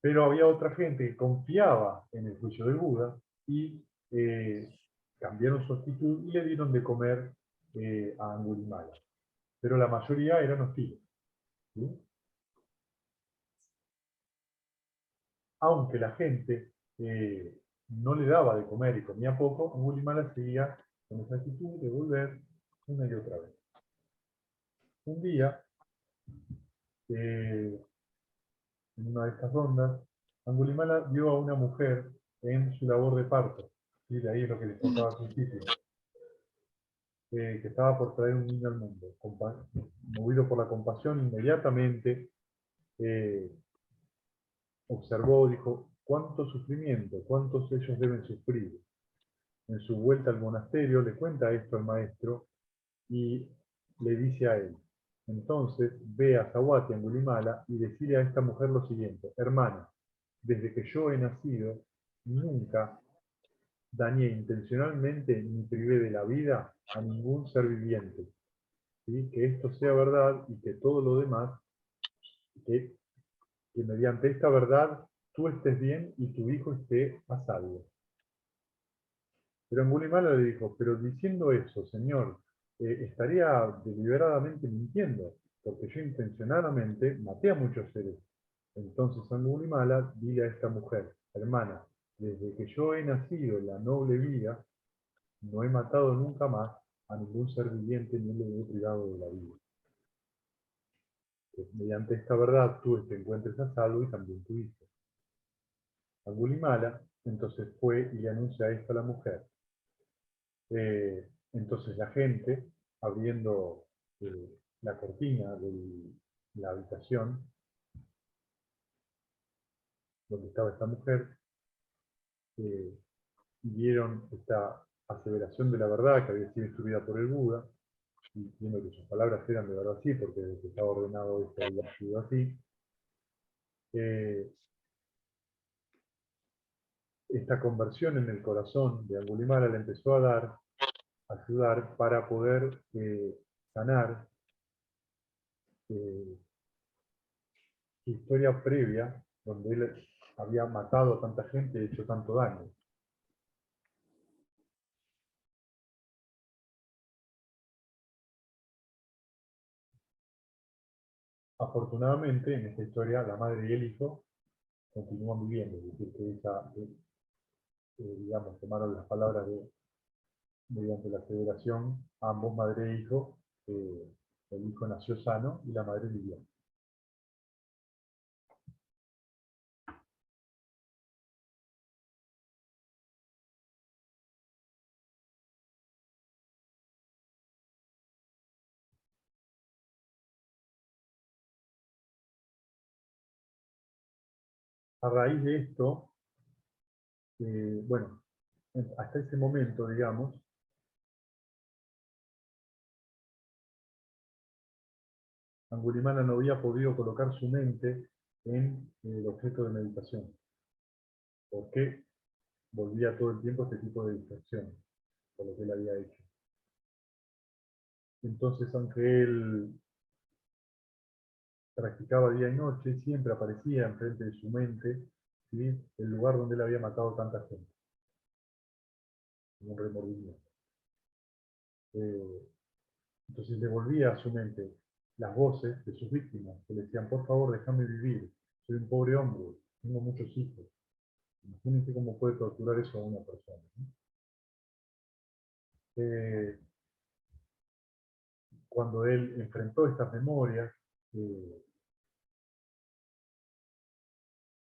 Pero había otra gente que confiaba en el juicio del Buda y cambiaron su actitud y le dieron de comer a Angulimala. Pero la mayoría eran hostiles, ¿sí? Aunque la gente no le daba de comer y comía poco, Angulimala seguía con esa actitud de volver una y otra vez. Un día, en una de estas rondas, Angulimala vio a una mujer en su labor de parto, ¿sí? De ahí es lo que les contaba al principio, que estaba por traer un niño al mundo. Movido por la compasión, inmediatamente eh, observó, dijo, cuánto sufrimiento, cuántos ellos deben sufrir. En su vuelta al monasterio le cuenta esto al maestro y le dice a él, entonces ve a Saguati Angulimala y decide a esta mujer lo siguiente: hermana, desde que yo he nacido, nunca dañé intencionalmente ni privé de la vida a ningún ser viviente. ¿Sí? Que esto sea verdad y que todo lo demás, que, que mediante esta verdad tú estés bien y tu hijo esté a salvo. Pero Angulimala le dijo, pero diciendo eso, señor, estaría deliberadamente mintiendo, porque yo intencionadamente maté a muchos seres. Entonces Angulimala dile a esta mujer, hermana, desde que yo he nacido en la noble vida, no he matado nunca más a ningún ser viviente ni le he privado de la vida. que mediante esta verdad tú te encuentres a salvo y también tu hijo. Angulimala entonces fue y le anuncia esto a la mujer. Entonces la gente, abriendo la cortina de la habitación donde estaba esta mujer, vieron esta aseveración de la verdad que había sido instruida por el Buda, y viendo que sus palabras eran de verdad así, porque desde que estaba ordenado esto había sido así. Esta conversión en el corazón de Angulimala le empezó a ayudar para poder sanar su historia previa, donde él había matado a tanta gente y hecho tanto daño. Afortunadamente, en esta historia, la madre y el hijo continúan viviendo, es decir, que ella, digamos, tomaron las palabras mediante la aseveración, ambos, madre e hijo, el hijo nació sano y la madre vivió. A raíz de esto, bueno, hasta ese momento, digamos, Angulimala no había podido colocar su mente en el objeto de meditación, porque volvía todo el tiempo a este tipo de distracciones, por lo que él había hecho. Entonces, aunque él practicaba día y noche, siempre aparecía enfrente de su mente, ¿sí?, el lugar donde él había matado tanta gente, como un remordimiento. Entonces le volvía a su mente las voces de sus víctimas, que le decían: por favor, déjame vivir, soy un pobre hombre, tengo muchos hijos. Imagínense cómo puede torturar eso a una persona, ¿no? Cuando él enfrentó estas memorias,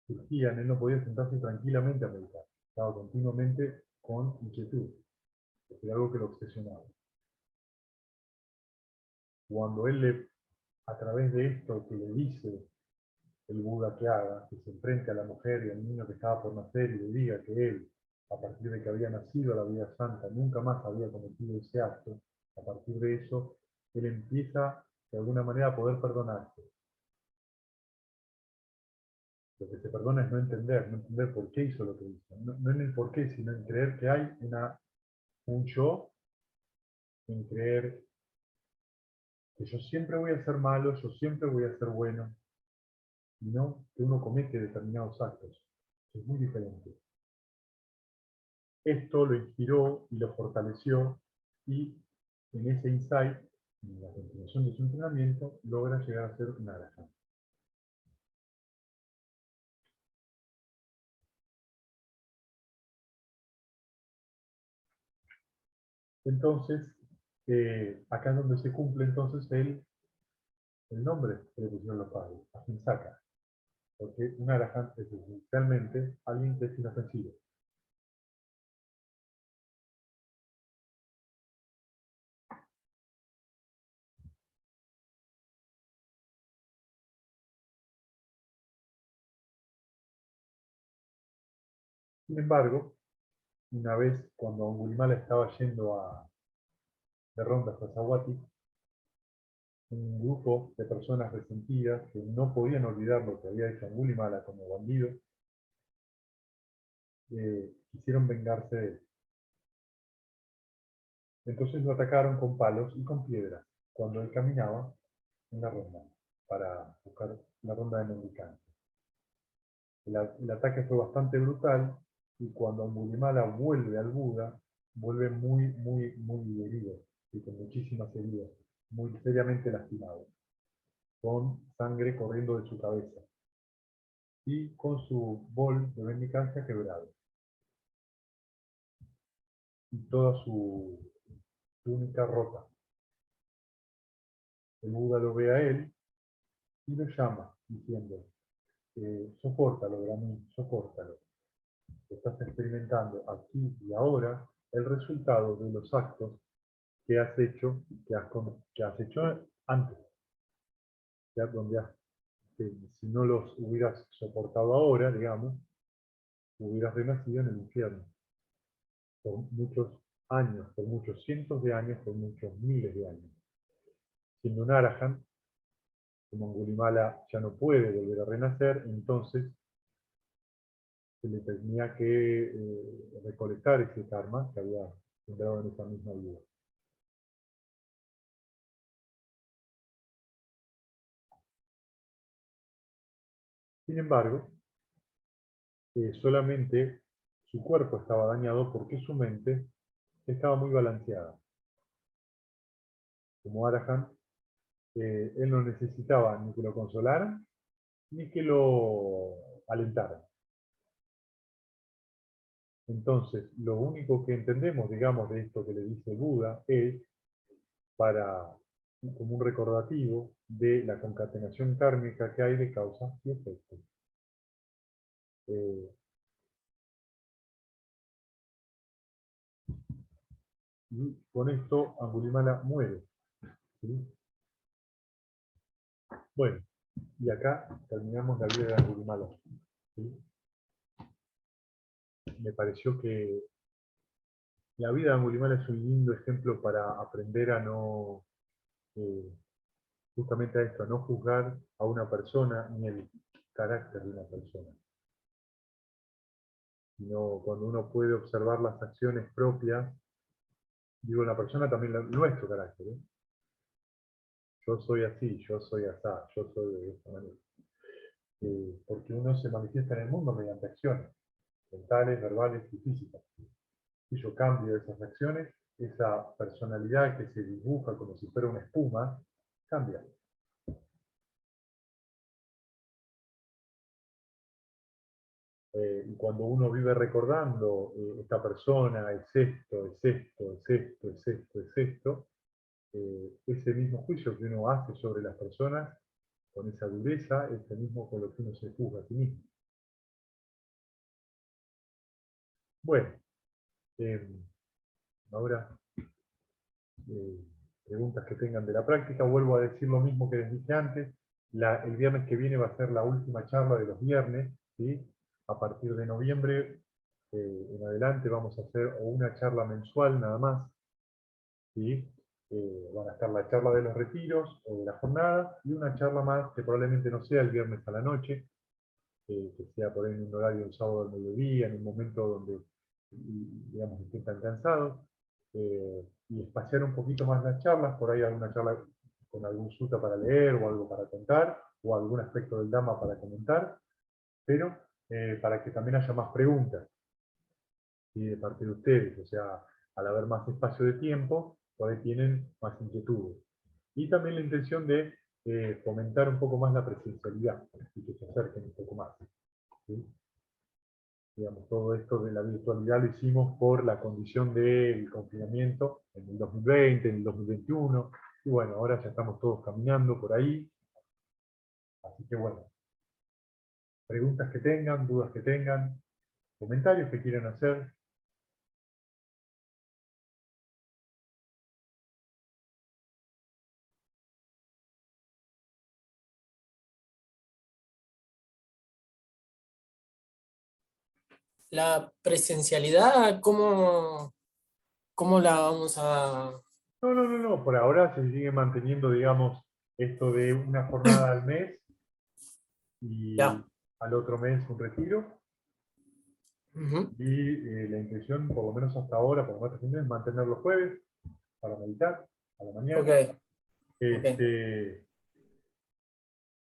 surgían, él no podía sentarse tranquilamente a meditar, estaba continuamente con inquietud, porque era algo que lo obsesionaba. Cuando él, a través de esto que le dice el Buda que haga, que se enfrente a la mujer y al niño que estaba por nacer y le diga que él, a partir de que había nacido a la vida santa, nunca más había cometido ese acto, a partir de eso, él empieza de alguna manera a poder perdonarse. Lo que se perdona es no entender por qué hizo lo que hizo. No en el por qué, sino en creer que hay un yo, en creer que yo siempre voy a ser malo, yo siempre voy a ser bueno, y no que uno comete determinados actos. Es muy diferente. Esto lo inspiró y lo fortaleció, y en ese insight, en la continuación de su entrenamiento, logra llegar a ser un arahant. Entonces, acá es donde se cumple entonces el nombre que le pusieron los padres, Ahimsaka, porque un arahant es esencialmente alguien que es inofensivo. Sin embargo, una vez cuando Angulimala estaba yendo de ronda hasta Saguati, un grupo de personas resentidas que no podían olvidar lo que había hecho Angulimala como bandido, quisieron vengarse de él. Entonces lo atacaron con palos y con piedras cuando él caminaba en la ronda para buscar la ronda de mendicantes. El ataque fue bastante brutal, y cuando Angulimala vuelve al Buda, vuelve muy herido, y con muchísimas heridas, muy seriamente lastimado, con sangre corriendo de su cabeza y con su bol de mendicancia quebrado, y toda su túnica rota. El Buda lo ve a él y lo llama diciendo, sopórtalo, Brahmin, sopórtalo. Estás experimentando aquí y ahora el resultado de los actos que has hecho, que has hecho antes, ya donde si no los hubieras soportado ahora, digamos, hubieras renacido en el infierno por muchos años, por muchos cientos de años, por muchos miles de años. Siendo un Arahant, como Angulimala ya no puede volver a renacer, entonces se le tenía que recolectar ese karma que había sembrado en esa misma vida. Sin embargo, solamente su cuerpo estaba dañado porque su mente estaba muy balanceada. Como Arahant, él no necesitaba ni que lo consolaran, ni que lo alentaran. Entonces, lo único que entendemos, digamos, de esto que le dice Buda es como un recordativo de la concatenación kármica que hay de causas y efectos. Y con esto Angulimala muere. ¿Sí? Bueno, y acá terminamos la vida de Angulimala. ¿Sí? Me pareció que la vida de Angulimala es un lindo ejemplo para aprender a no, justamente a esto, a no juzgar a una persona ni el carácter de una persona. Sino cuando uno puede observar las acciones propias, digo, la persona también nuestro carácter. Yo soy así, yo soy asá, yo soy de esta manera. Porque uno se manifiesta en el mundo mediante acciones, mentales, verbales y físicas. Si yo cambio esas acciones, esa personalidad que se dibuja como si fuera una espuma, cambia. Y cuando uno vive recordando, esta persona es esto, es esto, es esto, es esto, es esto, ese mismo juicio que uno hace sobre las personas, con esa dureza, es el mismo con lo que uno se juzga a sí mismo. Bueno, ahora, preguntas que tengan de la práctica, vuelvo a decir lo mismo que les dije antes, el viernes que viene va a ser la última charla de los viernes, ¿sí? A partir de noviembre en adelante vamos a hacer una charla mensual nada más, ¿sí? Van a estar la charla de los retiros o de la jornada y una charla más que probablemente no sea el viernes a la noche, que sea por ahí en un horario un sábado al mediodía, en un momento donde, digamos, estén tan cansados, y espaciar un poquito más las charlas, por ahí alguna charla con algún sutta para leer o algo para contar, o algún aspecto del Dhamma para comentar, pero para que también haya más preguntas, ¿sí? De parte de ustedes, o sea, al haber más espacio de tiempo, por ahí tienen más inquietudes. Y también la intención de fomentar un poco más la presencialidad, y que se acerquen un poco más. ¿Sí? Digamos, todo esto de la virtualidad lo hicimos por la condición del confinamiento en el 2020, en el 2021, y bueno, ahora ya estamos todos caminando por ahí, así que bueno, preguntas que tengan, dudas que tengan, comentarios que quieran hacer. La presencialidad, ¿cómo la vamos a...? No, por ahora se sigue manteniendo, digamos, esto de una jornada al mes y Ya. al otro mes un retiro. Ujú. Y la intención, por lo menos hasta ahora, por más es mantener los jueves para meditar a la Ok, mañana. ok. Este,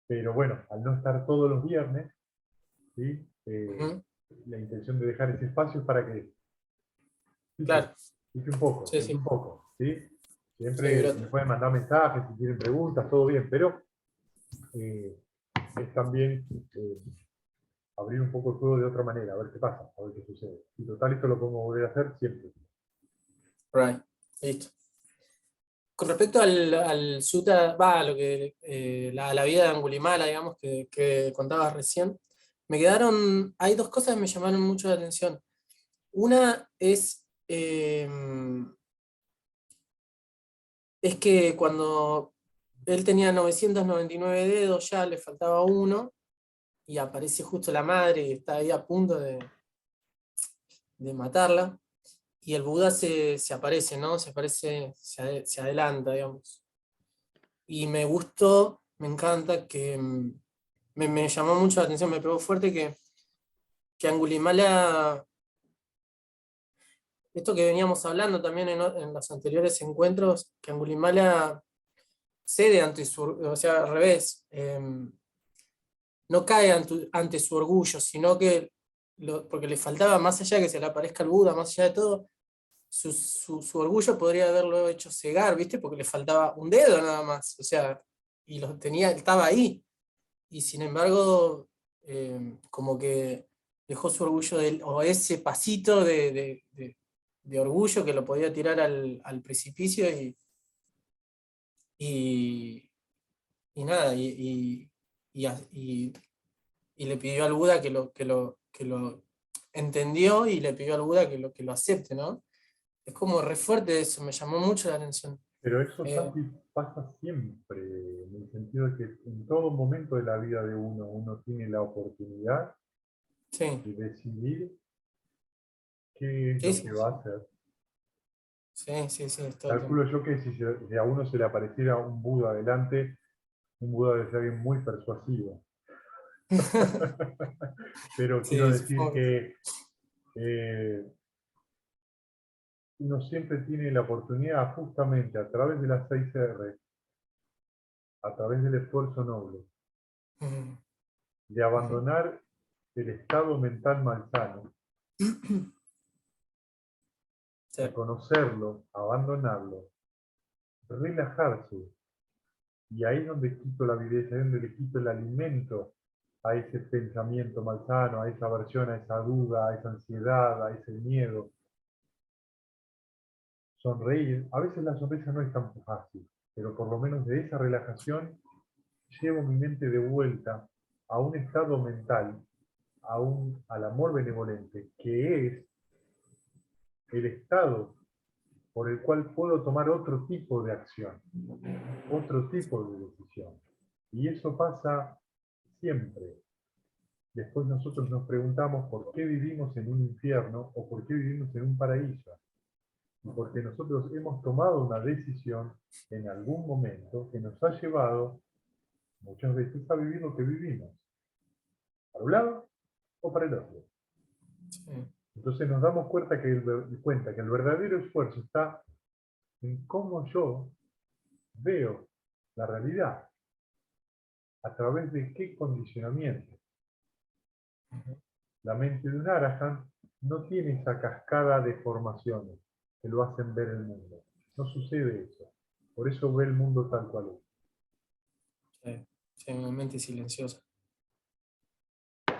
pero bueno, al no estar todos los viernes, ¿sí? Ujú. La intención de dejar ese espacio es para que Claro, sí, pique un sí, poco, ¿sí? sí, Siempre me brote. pueden mandar mensajes si tienen preguntas, todo bien, pero eh, es también abrir un poco el juego de otra manera, a ver qué pasa, a ver qué sucede. Y total, esto lo podemos volver a hacer siempre. Right, listo. con respecto al sutta, lo que, la vida de Angulimala, digamos, que contabas recién, hay dos cosas que me llamaron mucho la atención. Una es que cuando él tenía 999 dedos, ya le faltaba uno, y aparece justo la madre y está ahí a punto de matarla, y el Buda se aparece, ¿no? Se adelanta, digamos. Y me gustó, me encanta, que me llamó mucho la atención, me pegó fuerte que Angulimala, esto que veníamos hablando también en los anteriores encuentros, que Angulimala cede ante o sea, al revés, no cae ante su orgullo, sino que, porque le faltaba, más allá de que se le aparezca el Buda, más allá de todo, su orgullo podría haberlo hecho cegar, ¿viste? Porque le faltaba un dedo nada más, o sea, y estaba ahí, y sin embargo, como que dejó su orgullo, o ese pasito de orgullo que lo podía tirar al precipicio y, y nada, y le pidió al Buda que lo entendió y le pidió al Buda que lo acepte, ¿no? Es como re fuerte eso, me llamó mucho la atención. Pero eso, Santi, pasa siempre, en el sentido de que en todo momento de la vida de uno tiene la oportunidad Sí, de decidir qué es sí, lo sí, que va a hacer. sí, sí, sí, es todo el tiempo. Calculo yo que si a uno se le apareciera un Buda adelante, un Buda debe ser alguien muy persuasivo. Pero quiero Sí, decir supongo. que uno siempre tiene la oportunidad, justamente a través de las 6R, a través del esfuerzo noble, Ujú, de ujú. abandonar el estado mental malsano, Sí, reconocerlo, abandonarlo, relajarse. Y ahí es donde quito la viveza, ahí es donde le quito el alimento a ese pensamiento malsano, a esa aversión, a esa duda, a esa ansiedad, a ese miedo. Sonreír, a veces la sonrisa no es tan fácil, pero por lo menos de esa relajación llevo mi mente de vuelta a un estado mental, al amor benevolente, que es el estado por el cual puedo tomar otro tipo de acción, otro tipo de decisión. Y eso pasa siempre. Después nosotros nos preguntamos por qué vivimos en un infierno o por qué vivimos en un paraíso. Y porque nosotros hemos tomado una decisión en algún momento que nos ha llevado muchas veces a vivir lo que vivimos, para un lado o para el otro. sí. Entonces nos damos cuenta que el verdadero esfuerzo está en cómo yo veo la realidad, a través de qué condicionamiento. Ujú. La mente de un Arahant no tiene esa cascada de formaciones que lo hacen ver el mundo. No sucede eso. Por eso ve el mundo tal cual es. Sí, sí, una mente silenciosa.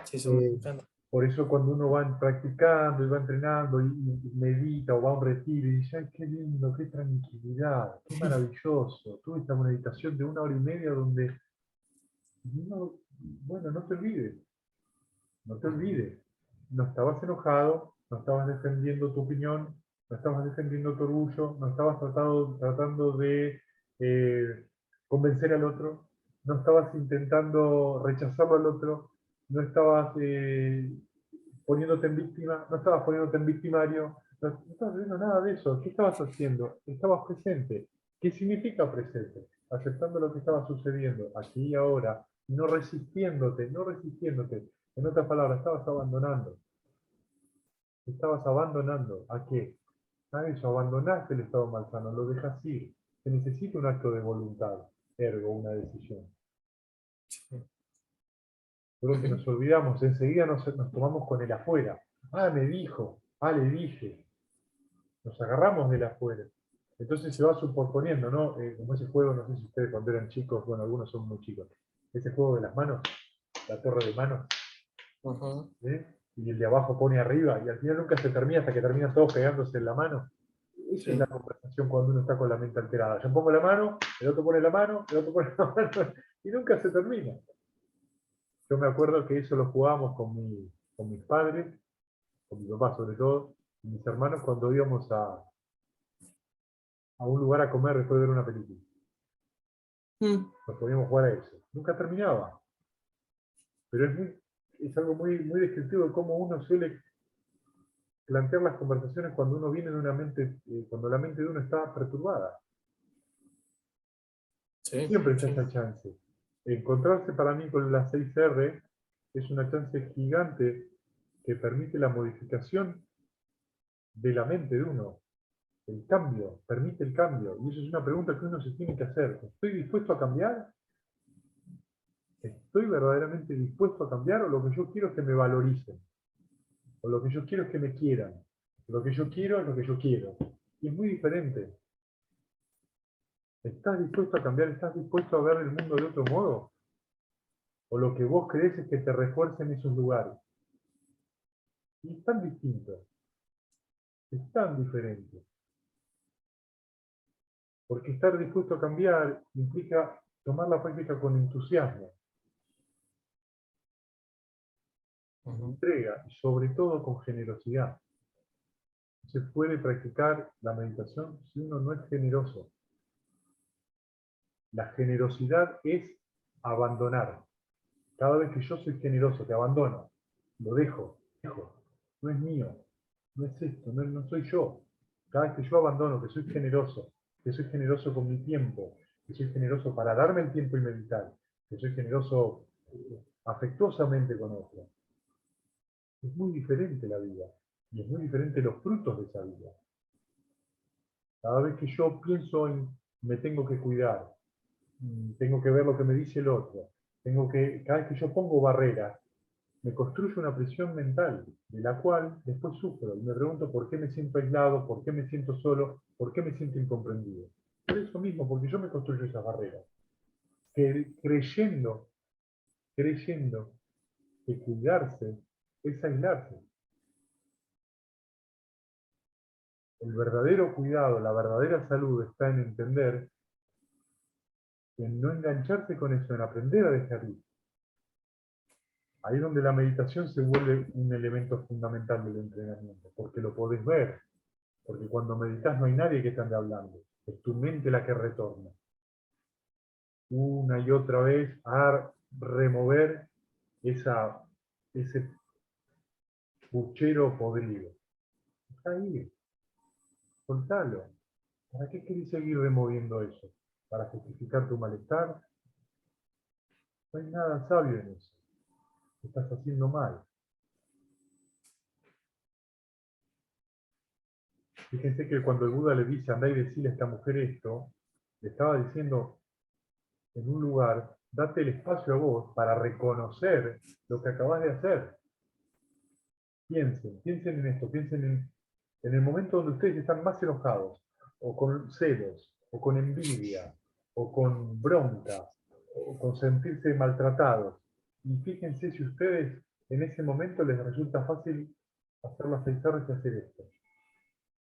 Sí, eso me Eh, encanta. por eso cuando uno va practicando y va entrenando y medita o va a un retiro y dice, ay, qué lindo, qué tranquilidad, qué maravilloso. Tuve esta meditación de 1 hora y media donde, no, bueno, no te olvides, no te olvides. No estabas enojado, no estabas defendiendo tu opinión, no estabas defendiendo tu orgullo, no estabas tratando de eh, convencer al otro, no estabas intentando rechazarlo al otro, no estabas poniéndote en víctima, no estabas poniéndote en victimario, no estabas haciendo nada de eso. ¿Qué estabas haciendo? Estabas presente. ¿Qué significa presente? Aceptando lo que estaba sucediendo aquí y ahora, no resistiéndote, no resistiéndote. En otras palabras, estabas abandonando. Estabas abandonando. ¿A qué? A eso, abandonaste el estado malsano, lo dejas ir. Se necesita un acto de voluntad, ergo una decisión. Sí. Creo que Ujú. nos olvidamos, enseguida nos tomamos con el afuera. Ah, me dijo, ah, le dije. Nos agarramos del afuera. Entonces se va superponiendo, ¿no? Como ese juego, no sé si ustedes cuando eran chicos, bueno, algunos son muy chicos, ese juego de las manos, la torre de manos, Ujú. ¿eh? Y el de abajo pone arriba, y al final nunca se termina hasta que terminan todos pegándose en la mano. Esa es Sí. la conversación cuando uno está con la mente alterada. Yo pongo la mano, el otro pone la mano, el otro pone la mano, y nunca se termina. Yo me acuerdo que eso lo jugábamos con mis padres, con mi papá sobre todo, y mis hermanos cuando íbamos a un lugar a comer después de ver una película. Mm, Nos podíamos jugar a eso. Nunca terminaba, pero es algo muy descriptivo de cómo uno suele plantear las conversaciones cuando uno viene de una mente, cuando la mente de uno está perturbada. sí, Siempre está sí. esa chance. Encontrarse para mí con la 6R es una chance gigante que permite la modificación de la mente de uno. El cambio, permite el cambio. Y eso es una pregunta que uno se tiene que hacer. ¿Estoy dispuesto a cambiar? ¿Estoy verdaderamente dispuesto a cambiar o lo que yo quiero es que me valoricen? O lo que yo quiero es que me quieran. Lo que yo quiero es lo que yo quiero. Y es muy diferente. ¿Estás dispuesto a cambiar? ¿Estás dispuesto a ver el mundo de otro modo? ¿O lo que vos crees es que te refuercen esos lugares? Y es tan distinto, es tan diferente. Porque estar dispuesto a cambiar implica tomar la práctica con entusiasmo, con Ujú. entrega y sobre todo con generosidad. No se puede practicar la meditación si uno no es generoso. La generosidad es abandonar. Cada vez que yo soy generoso, te abandono, lo dejo, no es mío, no es esto, no soy yo. Cada vez que yo abandono, que soy generoso con mi tiempo, que soy generoso para darme el tiempo y meditar, que soy generoso afectuosamente con otros, es muy diferente la vida y es muy diferente los frutos de esa vida. Cada vez que yo pienso en me tengo que cuidar, tengo que ver lo que me dice el otro, cada vez que yo pongo barreras, me construyo una prisión mental, de la cual después sufro y me pregunto por qué me siento aislado, por qué me siento solo, por qué me siento incomprendido. Por eso mismo, porque yo me construyo esas barreras, creyendo que cuidarse es aislarse. El verdadero cuidado, la verdadera salud está en entender, en no engancharse con eso, en aprender a dejar ir. Ahí es donde la meditación se vuelve un elemento fundamental del entrenamiento, porque lo podés ver, porque cuando meditas no hay nadie que te ande hablando, es tu mente la que retorna. Una y otra vez a remover ese puchero podrido. Está ahí, soltalo. ¿Para qué querés seguir removiendo eso? ¿Para justificar tu malestar? No hay nada sabio en eso. Estás haciendo mal. Fíjense que cuando el Buda le dice, andá y decirle a esta mujer esto, le estaba diciendo en un lugar, date el espacio a vos para reconocer lo que acabas de hacer. Piensen en esto, piensen en el momento donde ustedes están más enojados, o con celos, o con envidia, o con bronca, o con sentirse maltratados. Y fíjense si ustedes en ese momento les resulta fácil hacer las 6 R's y hacer esto.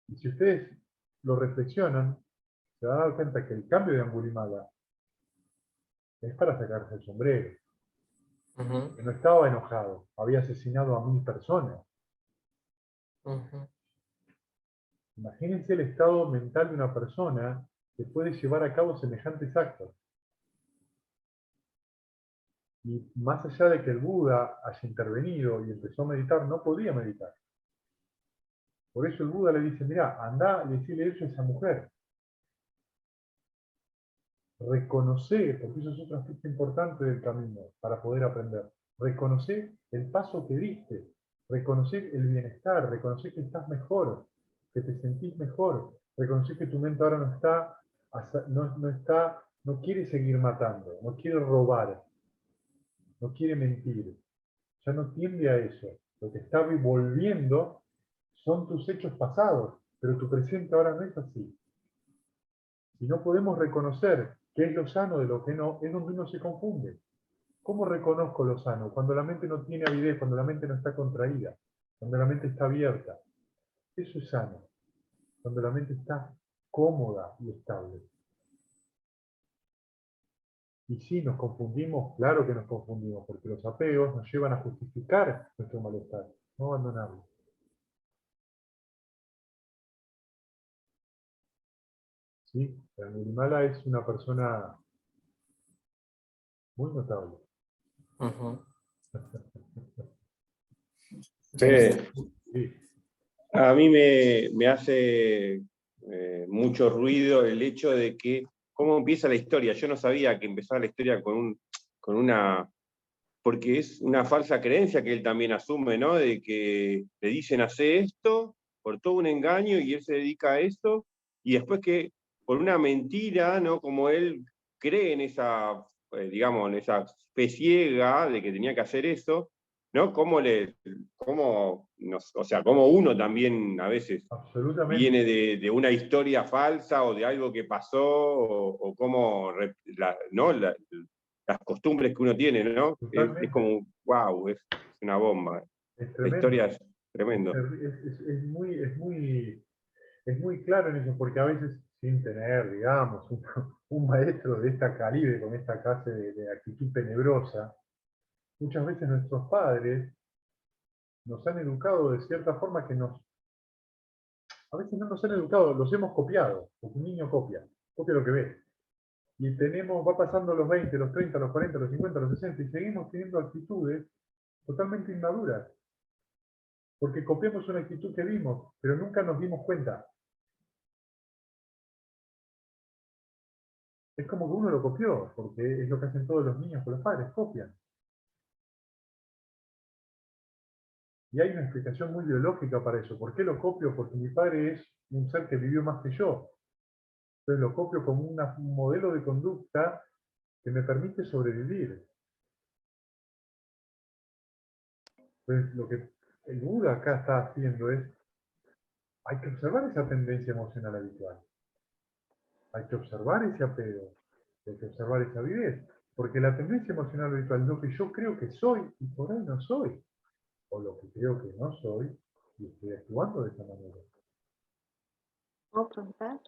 Y si ustedes lo reflexionan, se van a dar cuenta que el cambio de Angulimala es para sacarse el sombrero. Ujú, Que no estaba enojado, había asesinado a 1000 personas. ujú. Imagínense el estado mental de una persona que puede llevar a cabo semejantes actos. Y más allá de que el Buda haya intervenido y empezó a meditar, no podía meditar. Por eso el Buda le dice, mira, anda y decirle eso a esa mujer. Reconocer, porque eso es otro aspecto importante del camino para poder aprender. Reconocer el paso que diste, reconocer el bienestar, reconocer que estás mejor, que te sentís mejor, reconocer que tu mente ahora no quiere seguir matando, no quiere robar, no quiere mentir, ya no tiende a eso. Lo que está volviendo son tus hechos pasados, pero tu presente ahora no es así. Si no podemos reconocer qué es lo sano de lo que no, es donde uno se confunde. ¿Cómo reconozco lo sano? Cuando la mente no tiene avidez, cuando la mente no está contraída, cuando la mente está abierta. Eso es sano. cuando la mente está cómoda y estable. Y sí, nos confundimos, claro que nos confundimos, porque los apegos nos llevan a justificar nuestro malestar, no abandonarlo. ¿Sí? El Angulimala es una persona muy notable. Ujú. Fede, Sí, a mí me hace mucho ruido el hecho de que cómo empieza la historia. Yo no sabía que empezaba la historia con una... Porque es una falsa creencia que él también asume, ¿no? De que le dicen hace esto por todo un engaño y él se dedica a esto, y después que por una mentira, ¿no? Como él cree en esa, digamos, en esa fe ciega de que tenía que hacer eso, ¿no? O sea, como uno también a veces absolutamente. viene de una historia falsa o de algo que pasó, o cómo, ¿no? Las costumbres que uno tiene, ¿no? Es Totalmente. como, wow, es una bomba. Es La historia tremendo. es tremendo. Es muy claro en eso, porque a veces sin tener, digamos, un maestro de esta calibre, con esta clase de actitud tenebrosa, muchas veces nuestros padres nos han educado de cierta forma que a veces no nos han educado, los hemos copiado, porque un niño copia lo que ve. Y va pasando los 20, los 30, los 40, los 50, los 60, y seguimos teniendo actitudes totalmente inmaduras, porque copiamos una actitud que vimos, pero nunca nos dimos cuenta. Es como que uno lo copió, porque es lo que hacen todos los niños con los padres, copian. Y hay una explicación muy biológica para eso. ¿Por qué lo copio? Porque mi padre es un ser que vivió más que yo. Entonces lo copio como un modelo de conducta que me permite sobrevivir. Entonces lo que el Buda acá está haciendo es, hay que observar esa tendencia emocional habitual. Hay que observar ese apego. Hay que observar esa avidez. Porque la tendencia emocional habitual es lo que yo creo que soy y por ahí no soy. O lo que creo que no soy y estoy actuando de esa manera. ¿Puedo preguntar?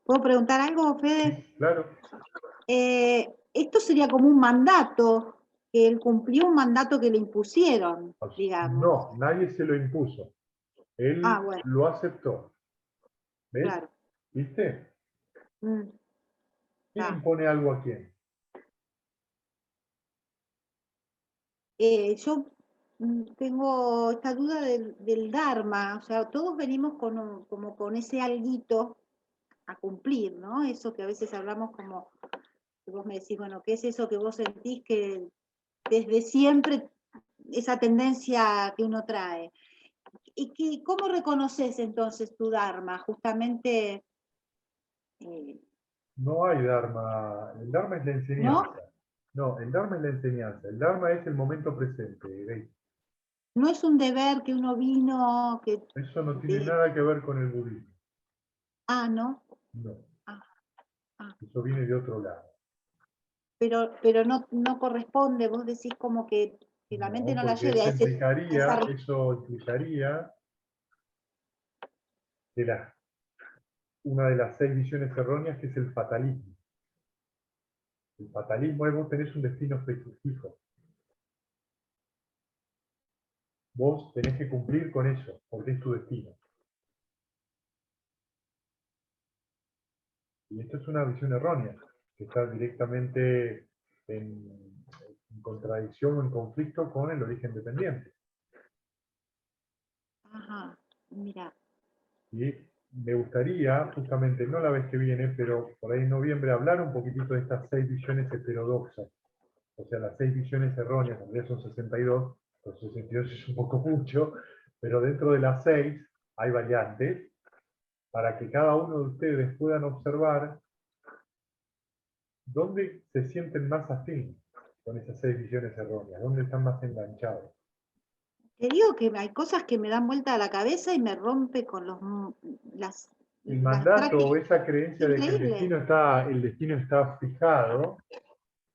¿Puedo preguntar algo, Fede? Sí, claro. Esto sería como un mandato, que él cumplió un mandato que le impusieron, digamos. No, nadie se lo impuso. Ah, Él bueno, lo aceptó. ¿Ves? claro. ¿Viste? Mm, ¿Quién está. impone algo a quién? Yo tengo esta duda del Dharma, o sea, todos venimos como con ese alguito a cumplir, ¿no? Eso que a veces hablamos como, que vos me decís, bueno, ¿qué es eso que vos sentís que desde siempre, esa tendencia que uno trae? ¿Y cómo reconoces entonces tu Dharma? Justamente, No hay Dharma. El Dharma es la ¿no? enseñanza. No, el Dharma es la enseñanza. El Dharma es el momento presente. Grace. No es un deber que uno vino, Eso no tiene nada que ver con el budismo. ¿no? No. Ah, ah. Eso viene de otro lado. Pero no corresponde, vos decís como que la mente No, no la porque lleve a eso implicaría que una de las 6 visiones erróneas, que es el fatalismo. El fatalismo es vos tenés un destino fijo. Vos tenés que cumplir con eso, porque es tu destino. Y esto es una visión errónea, que está directamente en contradicción o en conflicto con el origen dependiente. Ajá, mira. Y me gustaría, justamente, no la vez que viene, pero por ahí en noviembre, hablar un poquitito de estas 6 visiones heterodoxas. O sea, las 6 visiones erróneas, en realidad son 62, los 62 es un poco mucho, pero dentro de las 6 hay variantes para que cada uno de ustedes puedan observar dónde se sienten más afín con esas 6 visiones erróneas, dónde están más enganchados. Te digo que hay cosas que me dan vuelta a la cabeza y me rompe con El las mandato o prácticas. esa creencia de que Increíble. el destino está fijado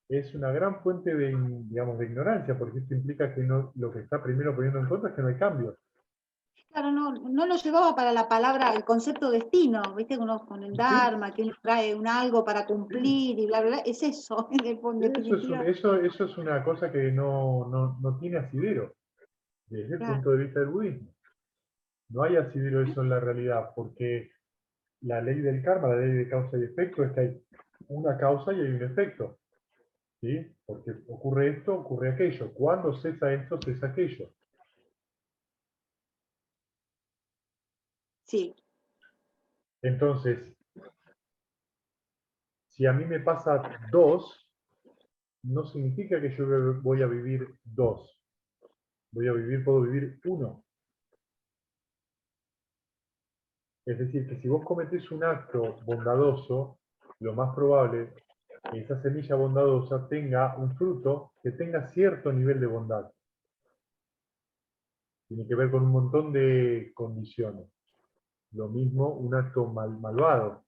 es una gran fuente de, digamos, de ignorancia, porque esto implica que lo que está primero poniendo en cuenta es que no hay cambios. Claro, no lo llevaba para la palabra, el concepto destino, ¿viste? Uno con el Sí, Dharma, que uno trae un algo para sí. cumplir y bla, bla, bla. Es eso, en definitiva. Eso es una cosa que no tiene asidero desde el Claro, punto de vista del budismo. No hay asidero eso en la realidad, porque la ley del karma, la ley de causa y efecto, es que hay una causa y hay un efecto. ¿Sí? Porque ocurre esto, ocurre aquello. Cuando cesa esto, cesa aquello. sí. Entonces, si a mí me pasa 2, no significa que yo voy a vivir 2. Puedo vivir 1. Es decir, que si vos cometés un acto bondadoso, lo más probable es que esa semilla bondadosa tenga un fruto que tenga cierto nivel de bondad. Tiene que ver con un montón de condiciones. Lo mismo un acto malvado.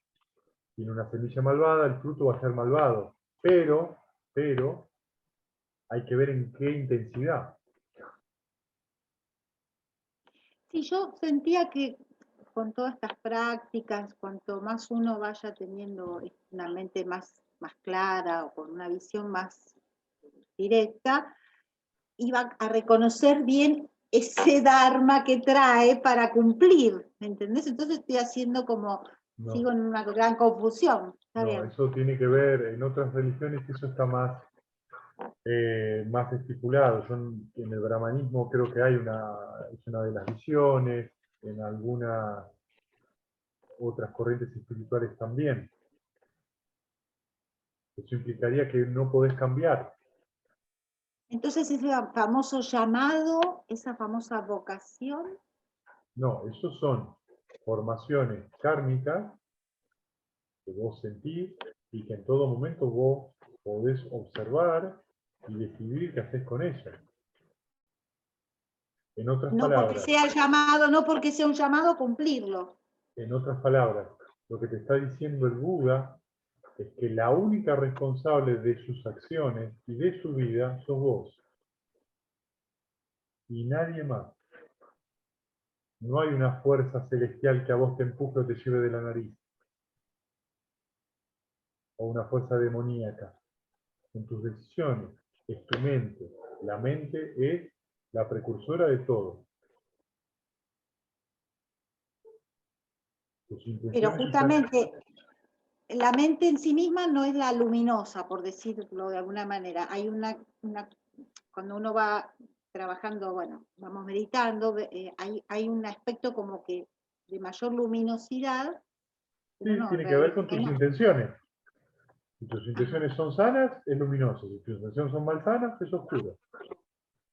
Tiene una semilla malvada, el fruto va a ser malvado. Pero, hay que ver en qué intensidad. Sí, yo sentía que con todas estas prácticas, cuanto más uno vaya teniendo una mente más clara o con una visión más directa, iba a reconocer bien ese dharma que trae para cumplir, ¿me entendés? Entonces estoy haciendo como, sigo No, en una gran confusión, está no, bien. eso tiene que ver, en otras religiones eso está más estipulado. Yo en el brahmanismo creo que es una de las visiones, en algunas otras corrientes espirituales también. Eso implicaría que no podés cambiar. Entonces ese famoso llamado, esa famosa vocación, No, esos son formaciones kármicas que vos sentís y que en todo momento vos podés observar y decidir qué haces con ellas. En otras no porque palabras, sea llamado, no porque sea un llamado, cumplirlo. lo que te está diciendo el Buda es que la única responsable de sus acciones y de su vida sos vos y nadie más. No hay una fuerza celestial que a vos te empuje o te lleve de la nariz, o una fuerza demoníaca. En tus decisiones, es tu mente. La mente es la precursora de todo. Tus Pero intenciones están... justamente la mente en sí misma no es la luminosa, por decirlo de alguna manera. Hay cuando uno va trabajando, bueno, vamos meditando, hay un aspecto como que de mayor luminosidad, pero Sí, no, en tiene que ver realidad con tus no. intenciones. Si tus Ajá. intenciones son sanas, es luminoso. Si tus intenciones son malsanas, es oscuro.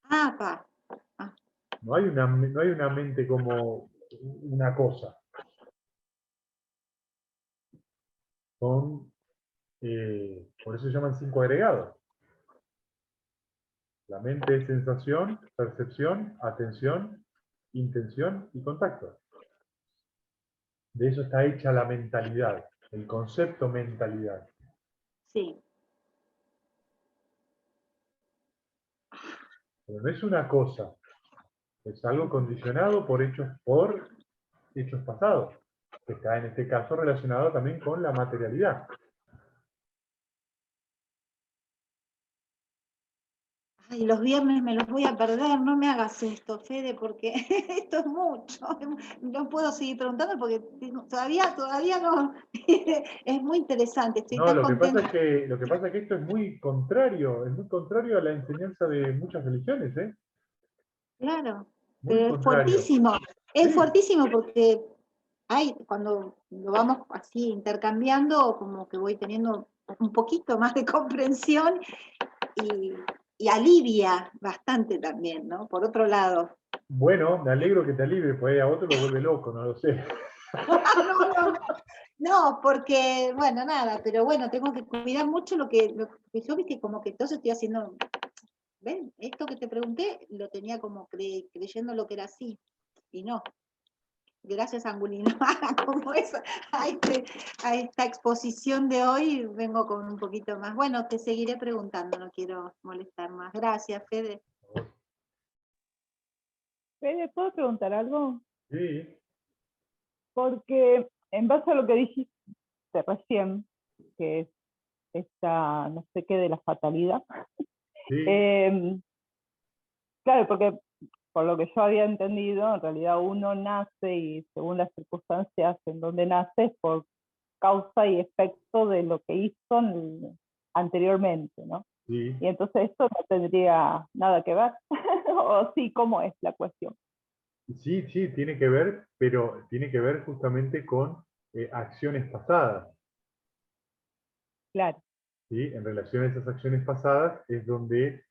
Ah, pa. Ah, No hay una mente como una cosa. Por eso se llaman 5 agregados. La mente es sensación, percepción, atención, intención y contacto. De eso está hecha la mentalidad, el concepto mentalidad. sí. Pero no es una cosa, es algo condicionado por hechos pasados, que está en este caso relacionado también con la materialidad. Ay, los viernes me los voy a perder, no me hagas esto, Fede, porque esto es mucho. No puedo seguir preguntando porque todavía no. Es muy interesante, estoy No, tan contenta. lo que pasa es que esto es muy contrario a la enseñanza de muchas religiones, ¿eh? Claro, Muy pero contrario. es Sí, fuertísimo porque cuando lo vamos así intercambiando, como que voy teniendo un poquito más de comprensión y, y alivia bastante también, ¿no? Por otro lado. bueno, me alegro que te alivie, pues a otro lo vuelve loco, no lo sé. No, no, porque, bueno, nada, pero bueno, tengo que cuidar mucho lo que yo, viste, como que entonces estoy haciendo, ¿ven? Esto que te pregunté, lo tenía como creyendo lo que era así, y no. Gracias, Angulino. Como eso, a esta exposición de hoy vengo con un poquito más. Bueno, te seguiré preguntando, no quiero molestar más. Gracias, Fede. Fede, ¿puedo preguntar algo? Sí, Porque en base a lo que dijiste recién, que es esta, no sé qué, de la fatalidad, sí, claro, porque por lo que yo había entendido, en realidad uno nace y según las circunstancias en donde nace es por causa y efecto de lo que hizo anteriormente, ¿no? sí. Y entonces esto no tendría nada que ver, o sí, ¿cómo es la cuestión? Sí, sí, tiene que ver, pero tiene que ver justamente con acciones pasadas. Claro. ¿Sí? En relación a esas acciones pasadas es donde,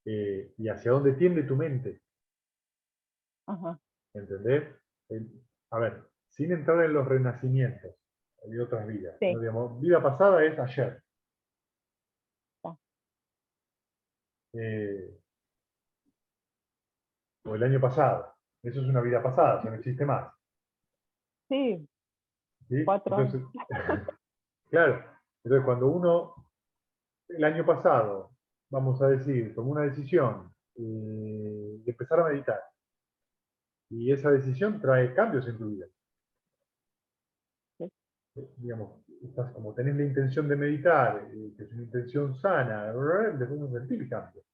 y hacia dónde tiende tu mente, Ajá. ¿entendés? A ver, sin entrar en los renacimientos de otras vidas, ¿no? Sí. Digamos, vida pasada es ayer. Ah. Eh, o el año pasado. Eso es una vida pasada, ya no existe más. Sí, ¿Sí? 4 años. Entonces, claro, entonces cuando uno, el año pasado, vamos a decir, tomó una decisión de empezar a meditar, y esa decisión trae cambios en tu vida. Sí. Digamos, estás, como tenés la intención de meditar, que es una intención sana, después vas a sentir cambios.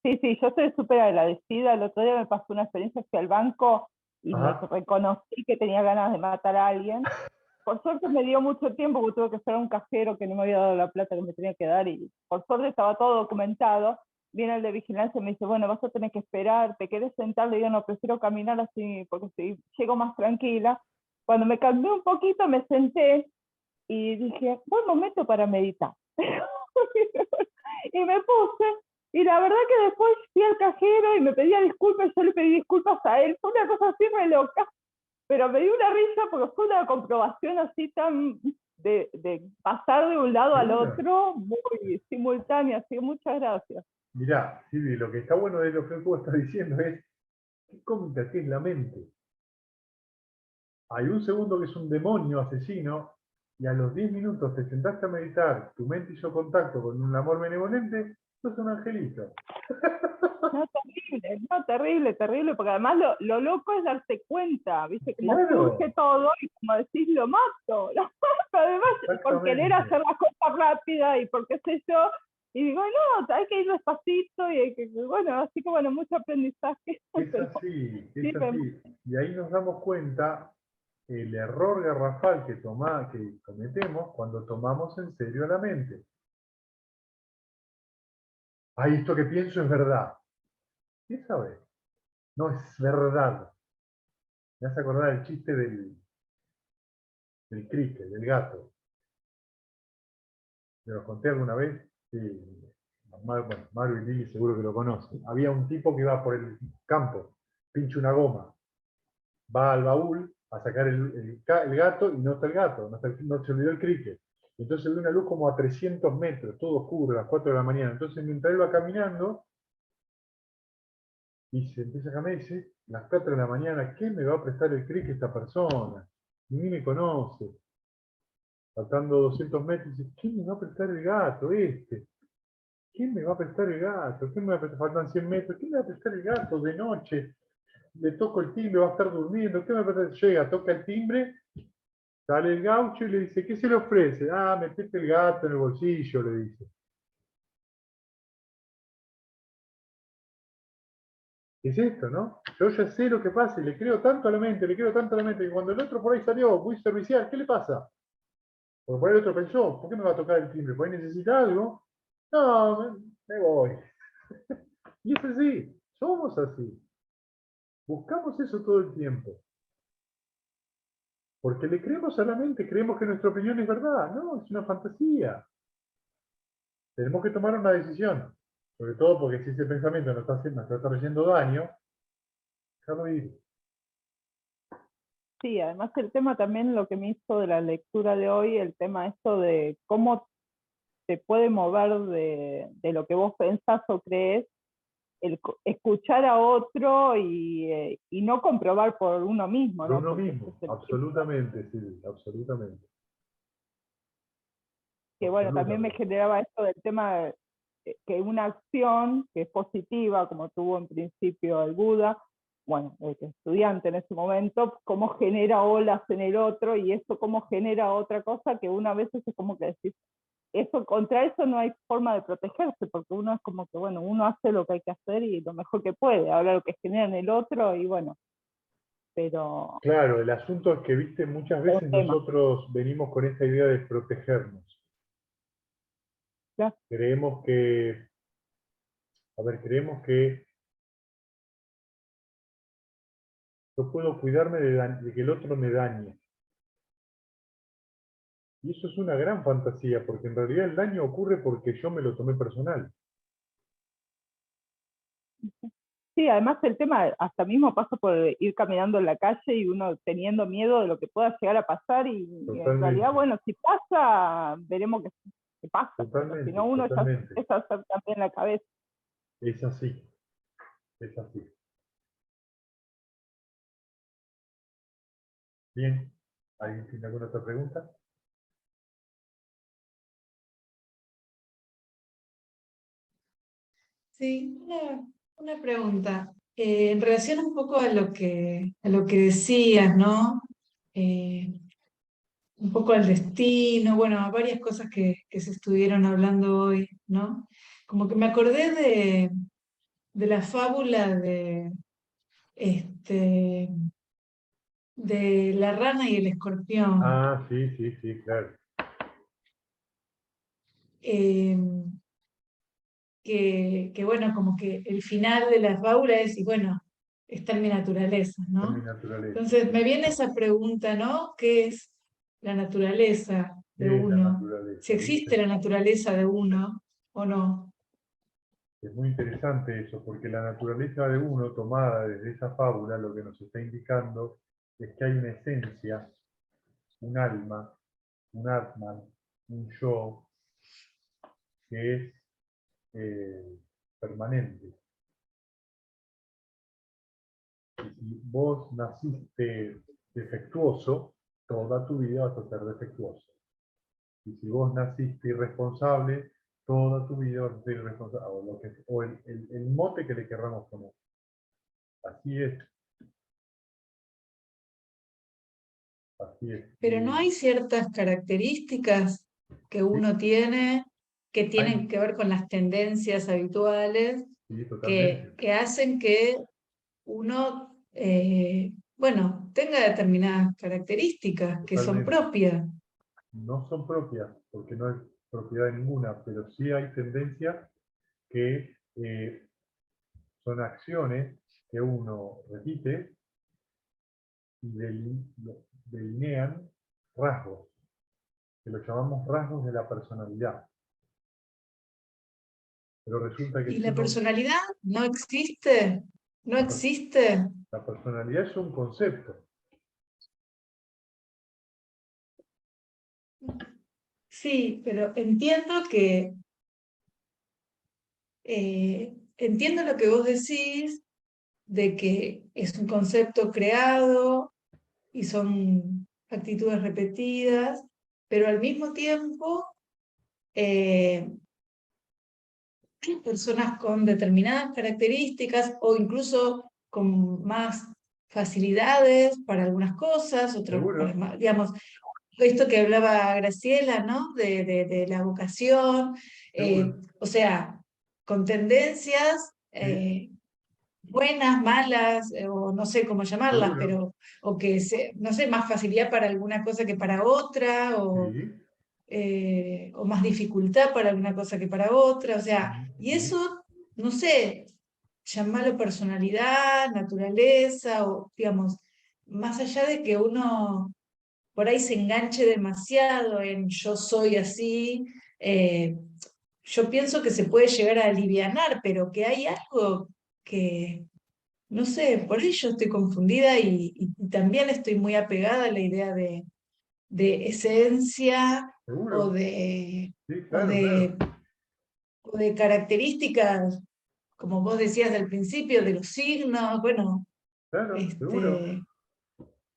Sí, sí, yo estoy súper agradecida. El otro día me pasó una experiencia, fui al banco y me Ajá. reconocí que tenía ganas de matar a alguien. Por suerte me dio mucho tiempo porque tuve que esperar a un cajero que no me había dado la plata que me tenía que dar y por suerte estaba todo documentado. Viene el de vigilancia y me dice, bueno, vas a tener que esperar, ¿te querés sentar? Le digo, no, prefiero caminar así porque si llego más tranquila. Cuando me calmé un poquito me senté y dije, buen momento para meditar. Y me puse, y la verdad que después fui al cajero y me pedía disculpas, yo le pedí disculpas a él, fue una cosa así re loca, pero me dio una risa porque fue una comprobación así tan de pasar de un lado al Bueno, otro muy simultánea, así que muchas gracias. mirá, Silvi, lo que está bueno de lo que tú estás diciendo es qué cómica que es la mente. Hay un segundo que es un demonio asesino, y a los 10 minutos te sentaste a meditar, tu mente hizo contacto con un amor benevolente, sos un angelito. No, terrible, no, terrible, terrible, porque además lo loco es darse cuenta, ¿viste? Como Claro, surge todo y como decís, lo mato, lo mato, además por querer exactamente. hacer las cosas rápidas y por qué sé yo, y digo, no, hay que ir despacito y hay que, bueno, así que bueno, mucho aprendizaje, Es pero así, es sirve así. Y ahí nos damos cuenta el error garrafal que cometemos cuando tomamos en serio la mente. Ay, esto que pienso es verdad. ¿Qué sabes? No es verdad. Me hace acordar el chiste del cricket, del gato. ¿Me lo conté alguna vez? Sí. Bueno, Marvin Lilly seguro que lo conoce. Había un tipo que iba por el campo, pincha una goma, va al baúl a sacar el gato y no está el gato, no se olvidó el cricket. Entonces ve una luz como a 300 metros, todo oscuro, a las 4 de la mañana. Entonces mientras él va caminando, y se empieza a caminar y dice, las 4 de la mañana, ¿quién me va a prestar el cricket esta persona? Ni me conoce. Faltando 200 metros, dice, ¿quién me va a prestar el gato este? ¿Quién me va a prestar el gato? ¿Quién me va a prestar? Faltan 100 metros. ¿Quién me va a prestar el gato de noche? Le toco el timbre, va a estar durmiendo. ¿Qué me va a prestar? Llega, toca el timbre, sale el gaucho y le dice, ¿qué se le ofrece? Ah, metete el gato en el bolsillo, le dice. Es esto, ¿no? Yo ya sé lo que pasa y le creo tanto a la mente, le creo tanto a la mente, que cuando el otro por ahí salió, muy servicial, ¿qué le pasa? Porque por ahí el otro pensó, ¿por qué me va a tocar el timbre? ¿Por ahí necesita algo? No, me voy. Y es así, somos así. Buscamos eso todo el tiempo. Porque le creemos a la mente, creemos que nuestra opinión es verdad. No, es una fantasía. Tenemos que tomar una decisión. Sobre todo porque si ese pensamiento nos está haciendo daño, déjalo ir. Sí, además el tema también, lo que me hizo de la lectura de hoy, el tema esto de cómo te puede mover de lo que vos pensás o crees, escuchar a otro y no comprobar por uno mismo, Por ¿no? uno Porque ese es mismo, el tema. absolutamente, sí, absolutamente. Que bueno, también me Absolutamente. generaba esto del tema de que una acción que es positiva, como tuvo en principio el Buda, bueno, estudiante en ese momento, cómo genera olas en el otro, y eso cómo genera otra cosa que uno a veces es como que decir, eso, contra eso no hay forma de protegerse, porque uno es como que, bueno, uno hace lo que hay que hacer y lo mejor que puede, ahora lo que genera en el otro, y bueno, pero Claro, el asunto es que, viste, muchas es un veces tema. nosotros venimos con esta idea de protegernos. Claro. Creemos que, a ver, creemos que yo puedo cuidarme de que el otro me dañe. Y eso es una gran fantasía, porque en realidad el daño ocurre porque yo me lo tomé personal. Sí, además el tema hasta mismo pasa por ir caminando en la calle y uno teniendo miedo de lo que pueda llegar a pasar, y en realidad, bueno, si pasa, veremos qué pasa, pero si no, uno ya Totalmente. empieza a hacer también la cabeza. Es así, es así. Bien, ¿alguien tiene alguna otra pregunta? Sí, una pregunta. En relación un poco a lo que decías, ¿no? Eh, un poco al destino, bueno, a varias cosas que se estuvieron hablando hoy, ¿no? Como que me acordé de la fábula este, de la rana y el escorpión. Ah, sí, sí, sí, claro. Eh, que bueno, como que el final de la fábula es, y bueno, está en mi naturaleza, Es mi ¿no? naturaleza. Entonces me viene esa pregunta, ¿no? ¿Qué es la naturaleza de ¿Qué es la uno? Si naturaleza? existe ¿Viste? la naturaleza de uno o no. Es muy interesante eso, porque la naturaleza de uno, tomada desde esa fábula, lo que nos está indicando es que hay una esencia, un alma, un atman, un yo, que es permanente. Y si vos naciste defectuoso, toda tu vida vas a ser defectuoso. Y si vos naciste irresponsable, toda tu vida vas a ser irresponsable. O el mote que le querramos poner. Así es. Así es. Pero no hay ciertas características que uno tiene que tienen Hay, que ver con las tendencias habituales sí, totalmente. que hacen que uno, bueno, tenga determinadas características que son Totalmente. propias. No son propias, porque no es propiedad de ninguna, pero sí hay tendencias que son acciones que uno repite y delinean rasgos, que lo llamamos rasgos de la personalidad. Pero resulta que ¿Y si la uno... personalidad no existe? ¿No La, per- existe? la personalidad es un concepto. Sí, pero entiendo que, entiendo lo que vos decís, de que es un concepto creado y son actitudes repetidas, pero al mismo tiempo hay personas con determinadas características o incluso con más facilidades para algunas cosas, otras para ¿Seguro? más, digamos, esto que hablaba Graciela, ¿no? De la vocación, ¿Seguro? o sea, con tendencias Sí, buenas, malas, o no sé cómo llamarlas, seguro. pero, o que, no sé, más facilidad para alguna cosa que para otra, Sí, o más dificultad para alguna cosa que para otra, o sea, y sí. eso, no sé, llamarlo personalidad, naturaleza, o digamos, más allá de que uno por ahí se enganche demasiado en yo soy así, yo pienso que se puede llegar a alivianar, pero que hay algo que, no sé, por ahí yo estoy confundida y también estoy muy apegada a la idea de esencia o ¿Seguro? de, Sí, o claro, claro. de, o de características, como vos decías al principio, de los signos, bueno, Claro, seguro.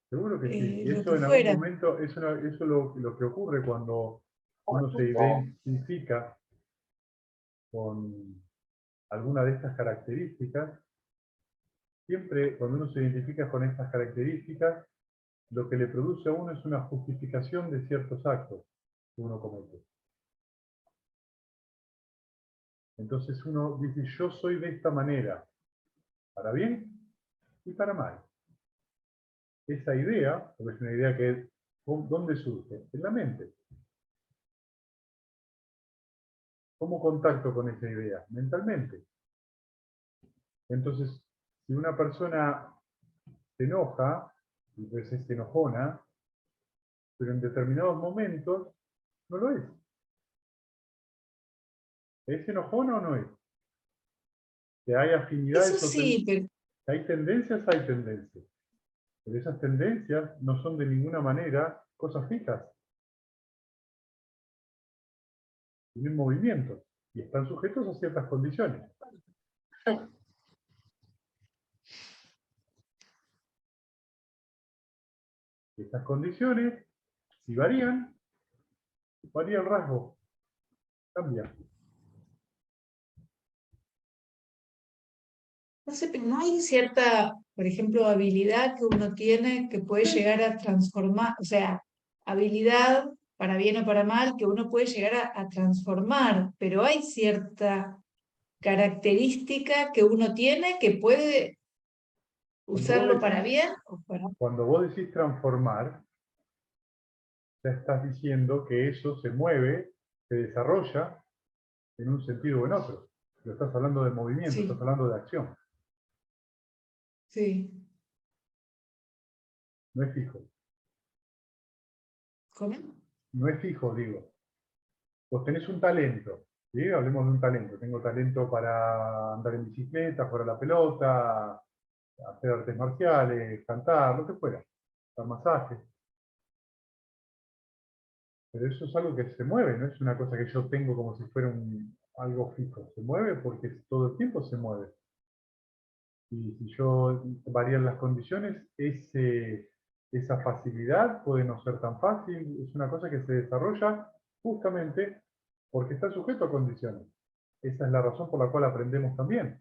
Seguro que sí. Y lo que eso en algún fuera. momento, eso lo que ocurre cuando uno se identifica con alguna de estas características, siempre cuando uno se identifica con estas características, lo que le produce a uno es una justificación de ciertos actos que uno comete. Entonces uno dice, yo soy de esta manera, para bien y para mal. Esa idea, porque es una idea que, ¿dónde surge? En la mente. ¿Cómo contacto con esa idea? Mentalmente. Entonces, si una persona se enoja, y pues es enojona, pero en determinados momentos no lo es. ¿Es enojona o no es? Que hay afinidades Eso sí, pero hay tendencias, hay tendencias. Pero esas tendencias no son de ninguna manera cosas fijas. Tienen movimientos y están sujetos a ciertas condiciones. Estas condiciones, si varían, varía el rasgo, cambia. no sé, pero no hay cierta, por ejemplo, habilidad que uno tiene que puede llegar a transformar, o sea, habilidad para bien o para mal que uno puede llegar a transformar, pero hay cierta característica que uno tiene que puede usarlo para bien o para... Cuando vos decís transformar, ya estás diciendo que eso se mueve, se desarrolla en un sentido o en otro. Pero estás hablando de movimiento, Sí, estás hablando de acción. sí. No es fijo. ¿Cómo? No es fijo, digo. Vos tenés un talento, ¿sí? Hablemos de un talento. Tengo talento para andar en bicicleta, jugar a la pelota, hacer artes marciales, cantar, lo que fuera, dar masajes. Pero eso es algo que se mueve, no es una cosa que yo tengo como si fuera algo fijo. Se mueve porque todo el tiempo se mueve. Y si yo varían las condiciones, esa facilidad puede no ser tan fácil. Es una cosa que se desarrolla justamente porque está sujeto a condiciones. Esa es la razón por la cual aprendemos también.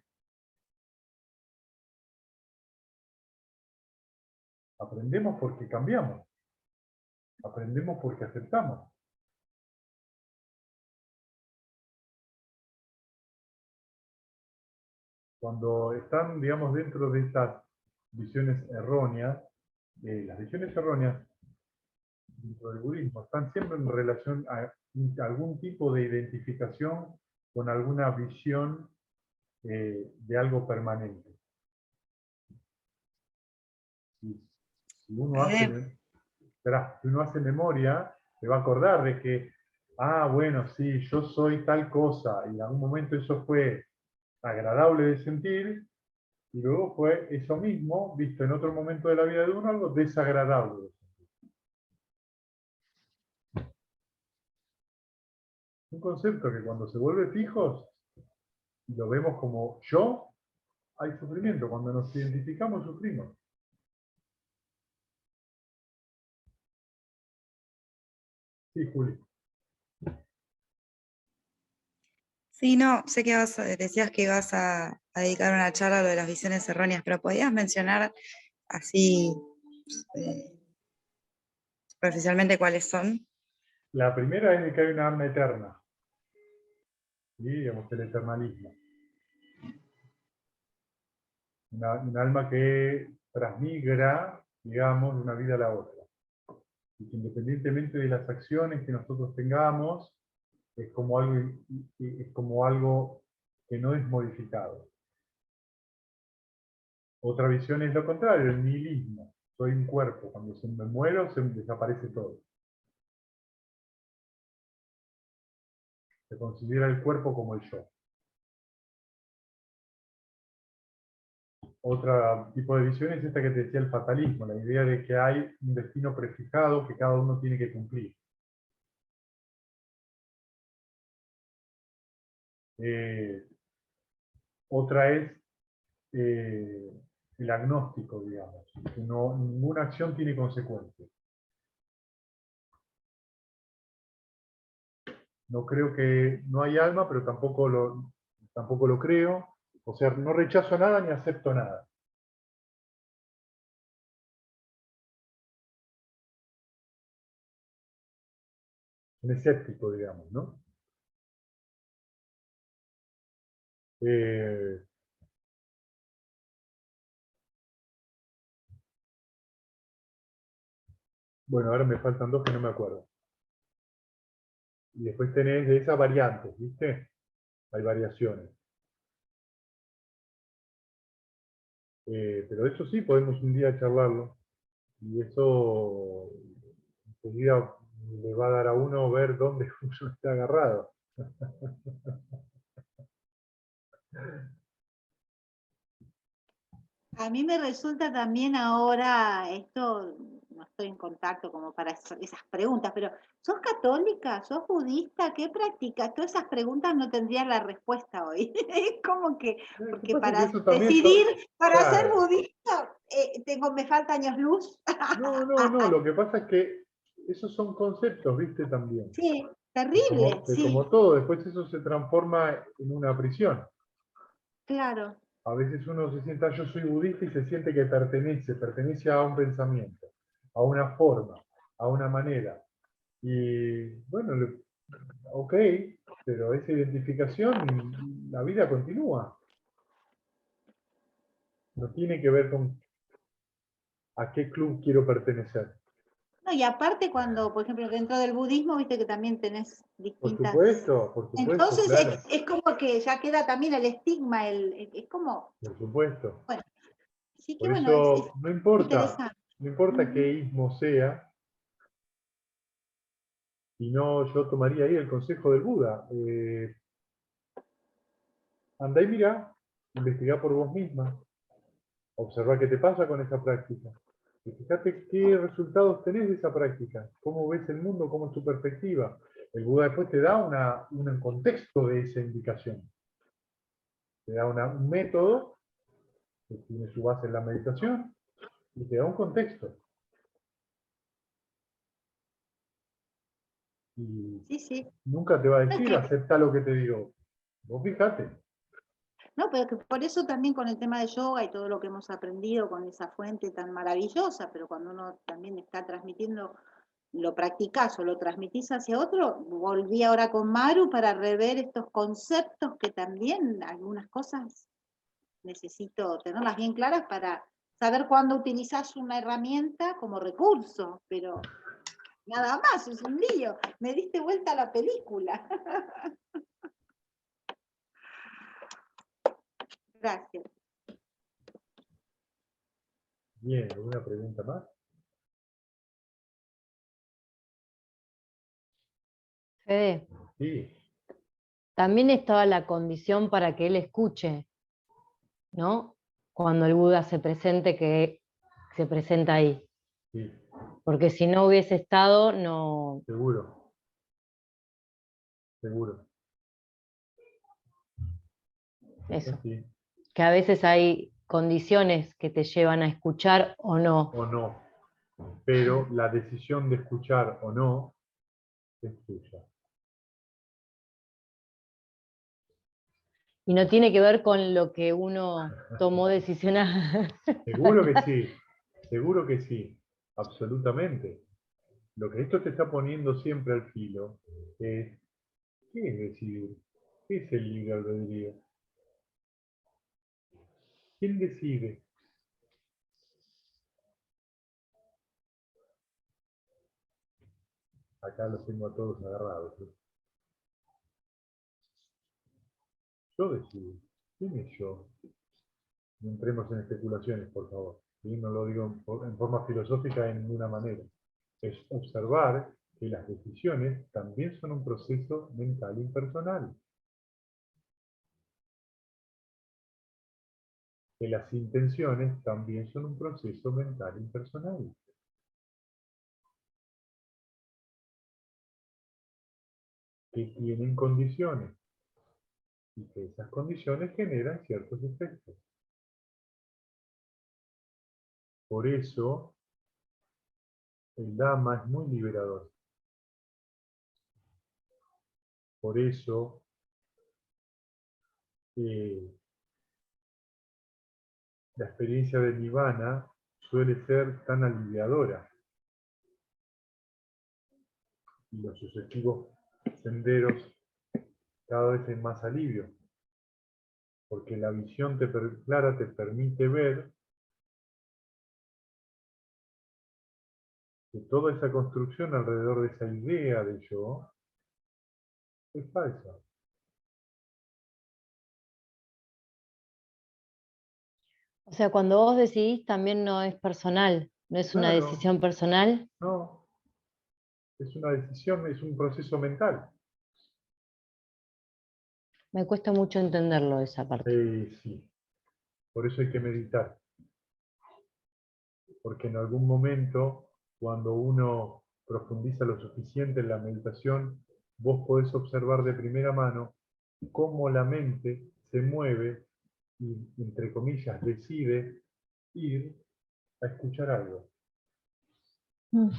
Aprendemos porque cambiamos. Aprendemos porque aceptamos. Cuando están, digamos, dentro de estas visiones erróneas, las visiones erróneas dentro del budismo están siempre en relación a algún tipo de identificación con alguna visión de algo permanente. Si uno hace, si uno hace memoria, se va a acordar de que, bueno, sí, yo soy tal cosa, y en algún momento eso fue agradable de sentir, y luego fue eso mismo, visto en otro momento de la vida de uno, algo desagradable. Un concepto que cuando se vuelve fijos, y lo vemos como yo, hay sufrimiento. Cuando nos identificamos, sufrimos. Sí, Juli. Sí, no, sé que decías que ibas a dedicar una charla a lo de las visiones erróneas, pero ¿podías mencionar así superficialmente cuáles son? La primera es de que hay una alma eterna. ¿Sí? Digamos, el eternalismo. Un alma que transmigra, digamos, de una vida a la otra. Y que independientemente de las acciones que nosotros tengamos, es como algo que no es modificado. Otra visión es lo contrario, el nihilismo. Soy un cuerpo, cuando me muero se desaparece todo. Se considera el cuerpo como el yo. Otro tipo de visión es esta que te decía, el fatalismo, la idea de que hay un destino prefijado que cada uno tiene que cumplir. Otra es el agnóstico, digamos, que ninguna acción tiene consecuencias. No creo que no hay alma, pero tampoco lo creo. O sea, no rechazo nada ni acepto nada. un escéptico, digamos, ¿no? Bueno, ahora me faltan dos que no me acuerdo. Y después tenés de esas variantes, ¿viste? Hay variaciones. Pero eso sí, podemos un día charlarlo. Y eso enseguida le va a dar a uno ver dónde uno está agarrado. A mí me resulta también ahora, esto no estoy en contacto como para esas preguntas, pero ¿sos católica? ¿Sos budista? ¿Qué practicas? Todas esas preguntas no tendrían la respuesta hoy. Es como que, porque Pasa que para eso también decidir, para ser claro. budista, me falta años luz. No, lo que pasa es que esos son conceptos, ¿viste? También. Sí, Que terrible, que sí, como todo, después eso se transforma en una prisión. claro. A veces uno se sienta, yo soy budista y se siente que pertenece a un pensamiento, a una forma, a una manera. Y bueno, ok, pero esa identificación, la vida continúa. No tiene que ver con a qué club quiero pertenecer. No, y aparte cuando, por ejemplo, dentro del budismo, viste que también tenés distintas. Por supuesto, Entonces claro. es como que ya queda también el estigma, es como, Por supuesto. bueno, sí que Por bueno, es eso no importa interesante. qué ismo sea, si no yo tomaría ahí el consejo del Buda. Andá y mirá, investigá por vos misma, observá qué te pasa con esa práctica. Y fíjate qué resultados tenés de esa práctica, cómo ves el mundo, cómo es tu perspectiva. El Buda después te da un contexto de esa indicación. Te da un método que tiene su base en la meditación y te da un contexto. Y Sí, sí. nunca te va a No, decir, acepta lo que te digo. Vos fíjate. no, pero que por eso también con el tema de yoga y todo lo que hemos aprendido con esa fuente tan maravillosa, pero cuando uno también está transmitiendo, lo practicás o lo transmitís hacia otro, volví ahora con Maru para rever estos conceptos que también algunas cosas necesito tenerlas bien claras para saber cuándo utilizás una herramienta como recurso, pero nada más, es un lío. Me diste vuelta a la película. Gracias. Bien, ¿alguna pregunta más? Fede, Sí, también estaba la condición para que él escuche, ¿no? Cuando el Buda se presente, que se presenta ahí. sí, Porque si no hubiese estado, no. seguro, seguro. Eso. Sí, Que a veces hay condiciones que te llevan a escuchar o no. o no. Pero la decisión de escuchar o no es tuya. Y no tiene que ver con lo que uno tomó decisional. Seguro que sí, absolutamente. Lo que esto te está poniendo siempre al filo es, ¿qué es decidir? ¿Qué es el libre albedrío? ¿Quién decide? Acá los tengo a todos agarrados. Yo decido. ¿Quién es yo? No entremos en especulaciones, por favor. ¿Sí? No lo digo en forma filosófica de ninguna manera. Es observar que las decisiones también son un proceso mental impersonal. Que las intenciones también son un proceso mental impersonal. Que tienen condiciones. Y que esas condiciones generan ciertos efectos. Por eso, el Dhamma es muy liberador. Por eso, la experiencia del Nirvana suele ser tan aliviadora. y los sucesivos senderos cada vez hay más alivio, porque la visión clara te permite ver que toda esa construcción alrededor de esa idea de yo es falsa. O sea, cuando vos decidís también no es personal, no es una Claro. decisión personal. No, es una decisión, es un proceso mental. Me cuesta mucho entenderlo esa parte. Sí, por eso hay que meditar. Porque en algún momento, cuando uno profundiza lo suficiente en la meditación, vos podés observar de primera mano cómo la mente se mueve y, entre comillas, decide ir a escuchar algo. Mm.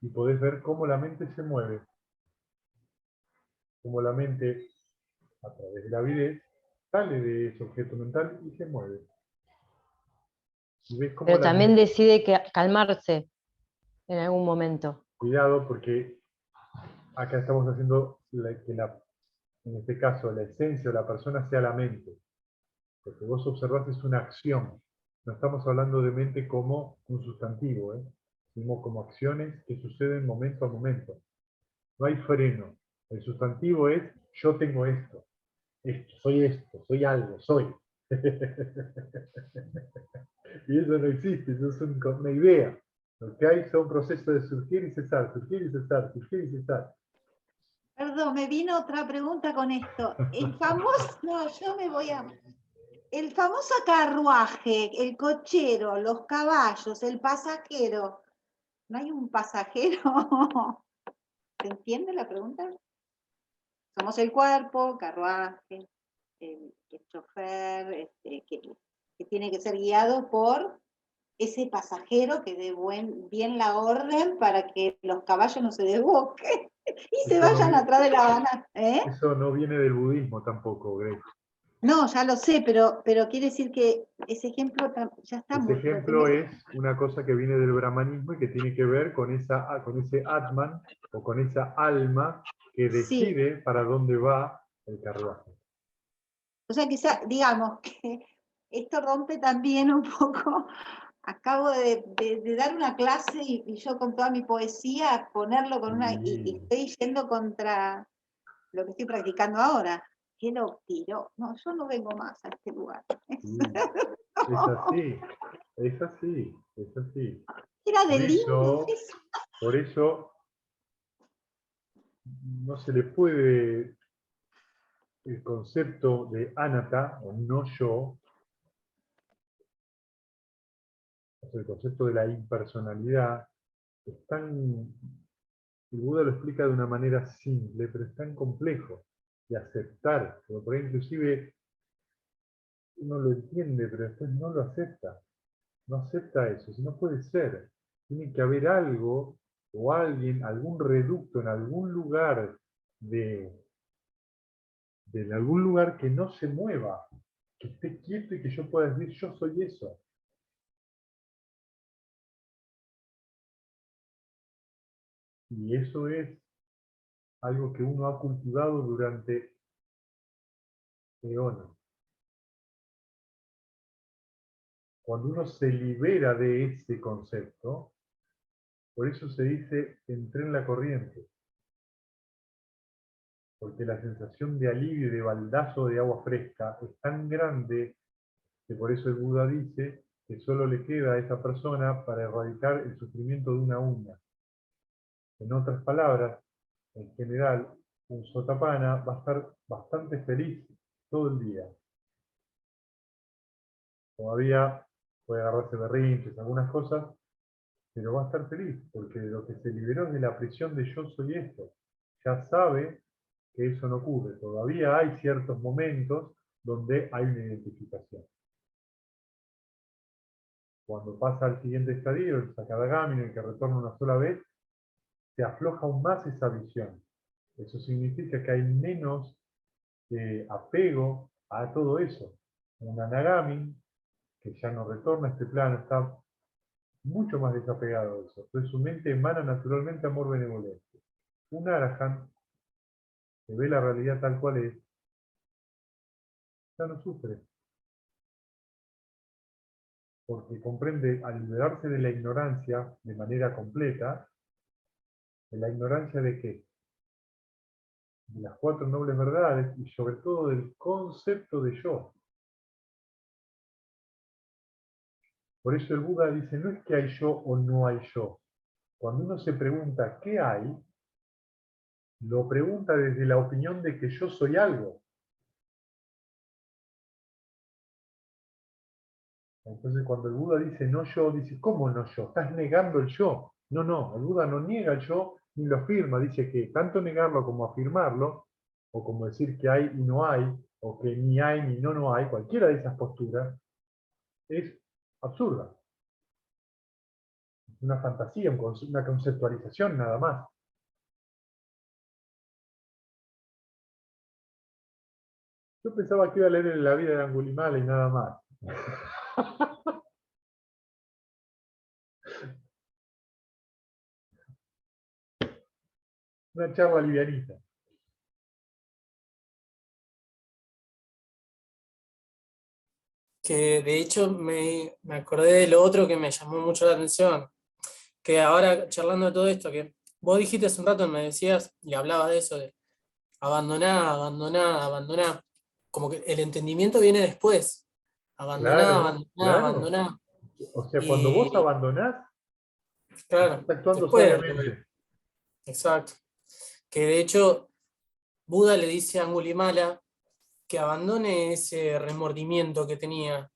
Y podés ver cómo la mente se mueve, cómo la mente, a través de la avidez, sale de ese objeto mental y se mueve. Y ves cómo Pero la también decide calmarse en algún momento. Cuidado, porque acá estamos haciendo en este caso, la esencia de la persona sea la mente. Lo que vos observás es una acción. No estamos hablando de mente como un sustantivo, sino como acciones que suceden momento a momento. No hay freno. El sustantivo es yo tengo esto, soy algo, soy. Y eso no existe, eso es una idea. Lo que hay son procesos de surgir y cesar, surgir y cesar, surgir y cesar. Perdón, me vino otra pregunta con esto. El famoso, no, yo me voy a... El famoso carruaje, el cochero, los caballos, el pasajero. ¿No hay un pasajero? ¿Se entiende la pregunta? Somos el cuerpo, carruaje, el chofer, que tiene que ser guiado por ese pasajero que dé bien la orden para que los caballos no se desboquen y se vayan atrás de la banana. Eso no viene del budismo tampoco, Grace. No, ya lo sé, pero quiere decir que ese ejemplo ya está Ese ejemplo es una cosa que viene del brahmanismo y que tiene que ver con ese Atman o con esa alma que decide para dónde va el carruaje. O sea, quizá, digamos que esto rompe también un poco. Acabo de dar una clase y yo con toda mi poesía ponerlo con una... Y estoy yendo contra lo que estoy practicando ahora. ¿Quién lo tiró? No, yo no vengo más a este lugar. Sí, es así, es así, es así. Era de lindo. Por eso no se le puede el concepto de anatta, o no yo, el concepto de la impersonalidad, es tan, el Buda lo explica de una manera simple, pero es tan complejo de aceptar, porque por ahí inclusive uno lo entiende, pero después no lo acepta. No acepta eso, si no puede ser. Tiene que haber algo o alguien, algún reducto en algún lugar en algún lugar que no se mueva, que esté quieto y que yo pueda decir yo soy eso. Y eso es algo que uno ha cultivado durante eones. Cuando uno se libera de ese concepto, por eso se dice entré en la corriente. Porque la sensación de alivio y de baldazo de agua fresca es tan grande que por eso el Buda dice que solo le queda a esa persona para erradicar el sufrimiento de una uña. En otras palabras, en general, un Sotapanna va a estar bastante feliz todo el día. Todavía puede agarrarse berrinches, algunas cosas, pero va a estar feliz, porque lo que se liberó es de la prisión de yo soy esto. Ya sabe que eso no ocurre. Todavía hay ciertos momentos donde hay una identificación. Cuando pasa al siguiente estadio, el Sakadagami, en el que retorna una sola vez, se afloja aún más esa visión. Eso significa que hay menos apego a todo eso. Un Anagami, que ya no retorna a este plano, está mucho más desapegado de eso. Entonces su mente emana naturalmente amor benevolente. un Arahant que ve la realidad tal cual es, ya no sufre. Porque comprende, al liberarse de la ignorancia de manera completa, ¿de la ignorancia de qué? De las 4 nobles verdades y sobre todo del concepto de yo. Por eso el Buda dice, no es que hay yo o no hay yo. Cuando uno se pregunta ¿qué hay?, lo pregunta desde la opinión de que yo soy algo. Entonces cuando el Buda dice no yo, dice ¿cómo no yo? Estás negando el yo. No, no, el Buda no niega el yo ni lo afirma. Dice que tanto negarlo como afirmarlo, o como decir que hay y no hay, o que ni hay ni no hay, cualquiera de esas posturas, es absurda. Es una fantasía, una conceptualización nada más. Yo pensaba que iba a leer La vida de Angulimala y nada más. Una charla livianita. Que de hecho me acordé de lo otro que me llamó mucho la atención, que ahora charlando de todo esto, que vos dijiste hace un rato, me decías y hablabas de eso, de abandonar, abandonar, abandonar, como que el entendimiento viene después, abandonar, Claro, abandonar, claro. abandonar, O sea, cuando vos abandonás, claro, estás actuando después, sabiamente. exacto, que de hecho Buda le dice a Angulimala que abandone ese remordimiento que tenía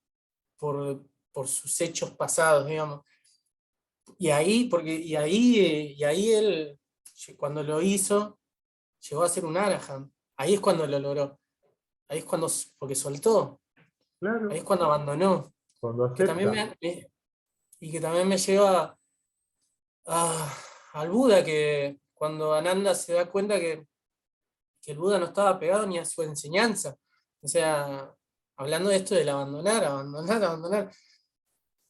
por sus hechos pasados, digamos. Y ahí él, cuando lo hizo, llegó a ser un Arahant. Ahí es cuando lo logró. Ahí es cuando, porque soltó. Claro, Ahí es cuando abandonó. cuando Que también acepta. y que también me lleva al Buda, que cuando Ananda se da cuenta que el Buda no estaba pegado ni a su enseñanza. O sea, hablando de esto del abandonar, abandonar, abandonar,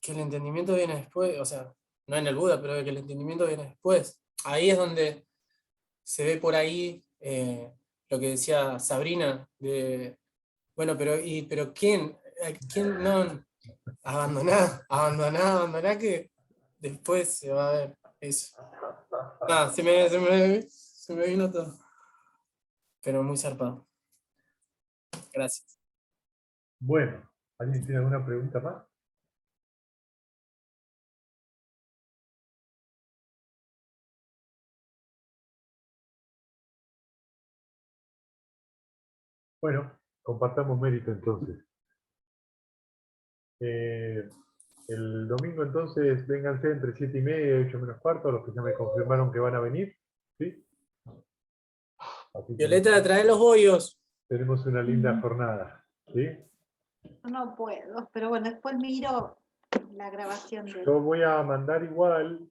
que el entendimiento viene después, o sea, no en el Buda, pero que el entendimiento viene después. Ahí es donde se ve por ahí lo que decía Sabrina, de, bueno, pero ¿quién? ¿Quién no? Abandonar, abandonar, abandonar, que después se va a ver eso. Nada, se me vino todo. Pero muy zarpado. Gracias. Bueno, ¿alguien tiene alguna pregunta más? Bueno, compartamos mérito entonces. El domingo entonces vénganse entre 7:30 y 8 menos cuarto, los que ya me confirmaron que van a venir. ¿Sí? Así que Violeta, trae los bollos. tenemos una linda jornada. ¿Sí? No puedo, pero bueno, después miro la grabación de... Yo voy a mandar igual,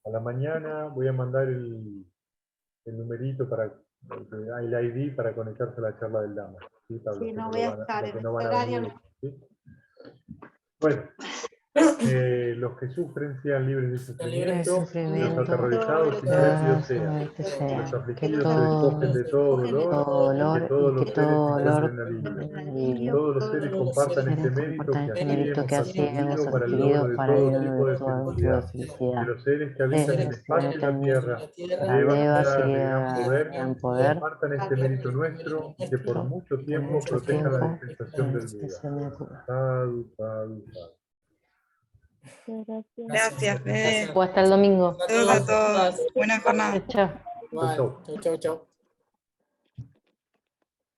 a la mañana voy a mandar el numerito para el ID para conectarse a la charla del Dama. ¿Sí? Para los Sí, que no no voy a van a- estar los que en no van este a horario. venir, ¿sí? Bueno, los que sufren sean libres de sufrimiento, los sufrimiento, aterrorizados y Dios sean. sea, Los que afligidos se todo, despojen de todo dolor, dolor y que todos y los que seres todo dolor encuentren alivio. alivio. Todos los seres compartan Seres este mérito compartan que este así mérito hemos que así hemos adquirido para el logro adquirido de para el todo logro tipo de de todo tipo de felicidad. felicidad. Que los seres que habitan en el espacio y la tierra, La devas y de gran poder, gran poder, compartan este mérito nuestro y que por mucho por tiempo mucho protejan la tiempo, dispensación del Buda. dispensación del Buda. Sadhu, sadhu, sadhu. Gracias, Fede. O hasta el domingo. Saludos a todos. Buena jornada. Chao. Igual. Chau, chau, chau.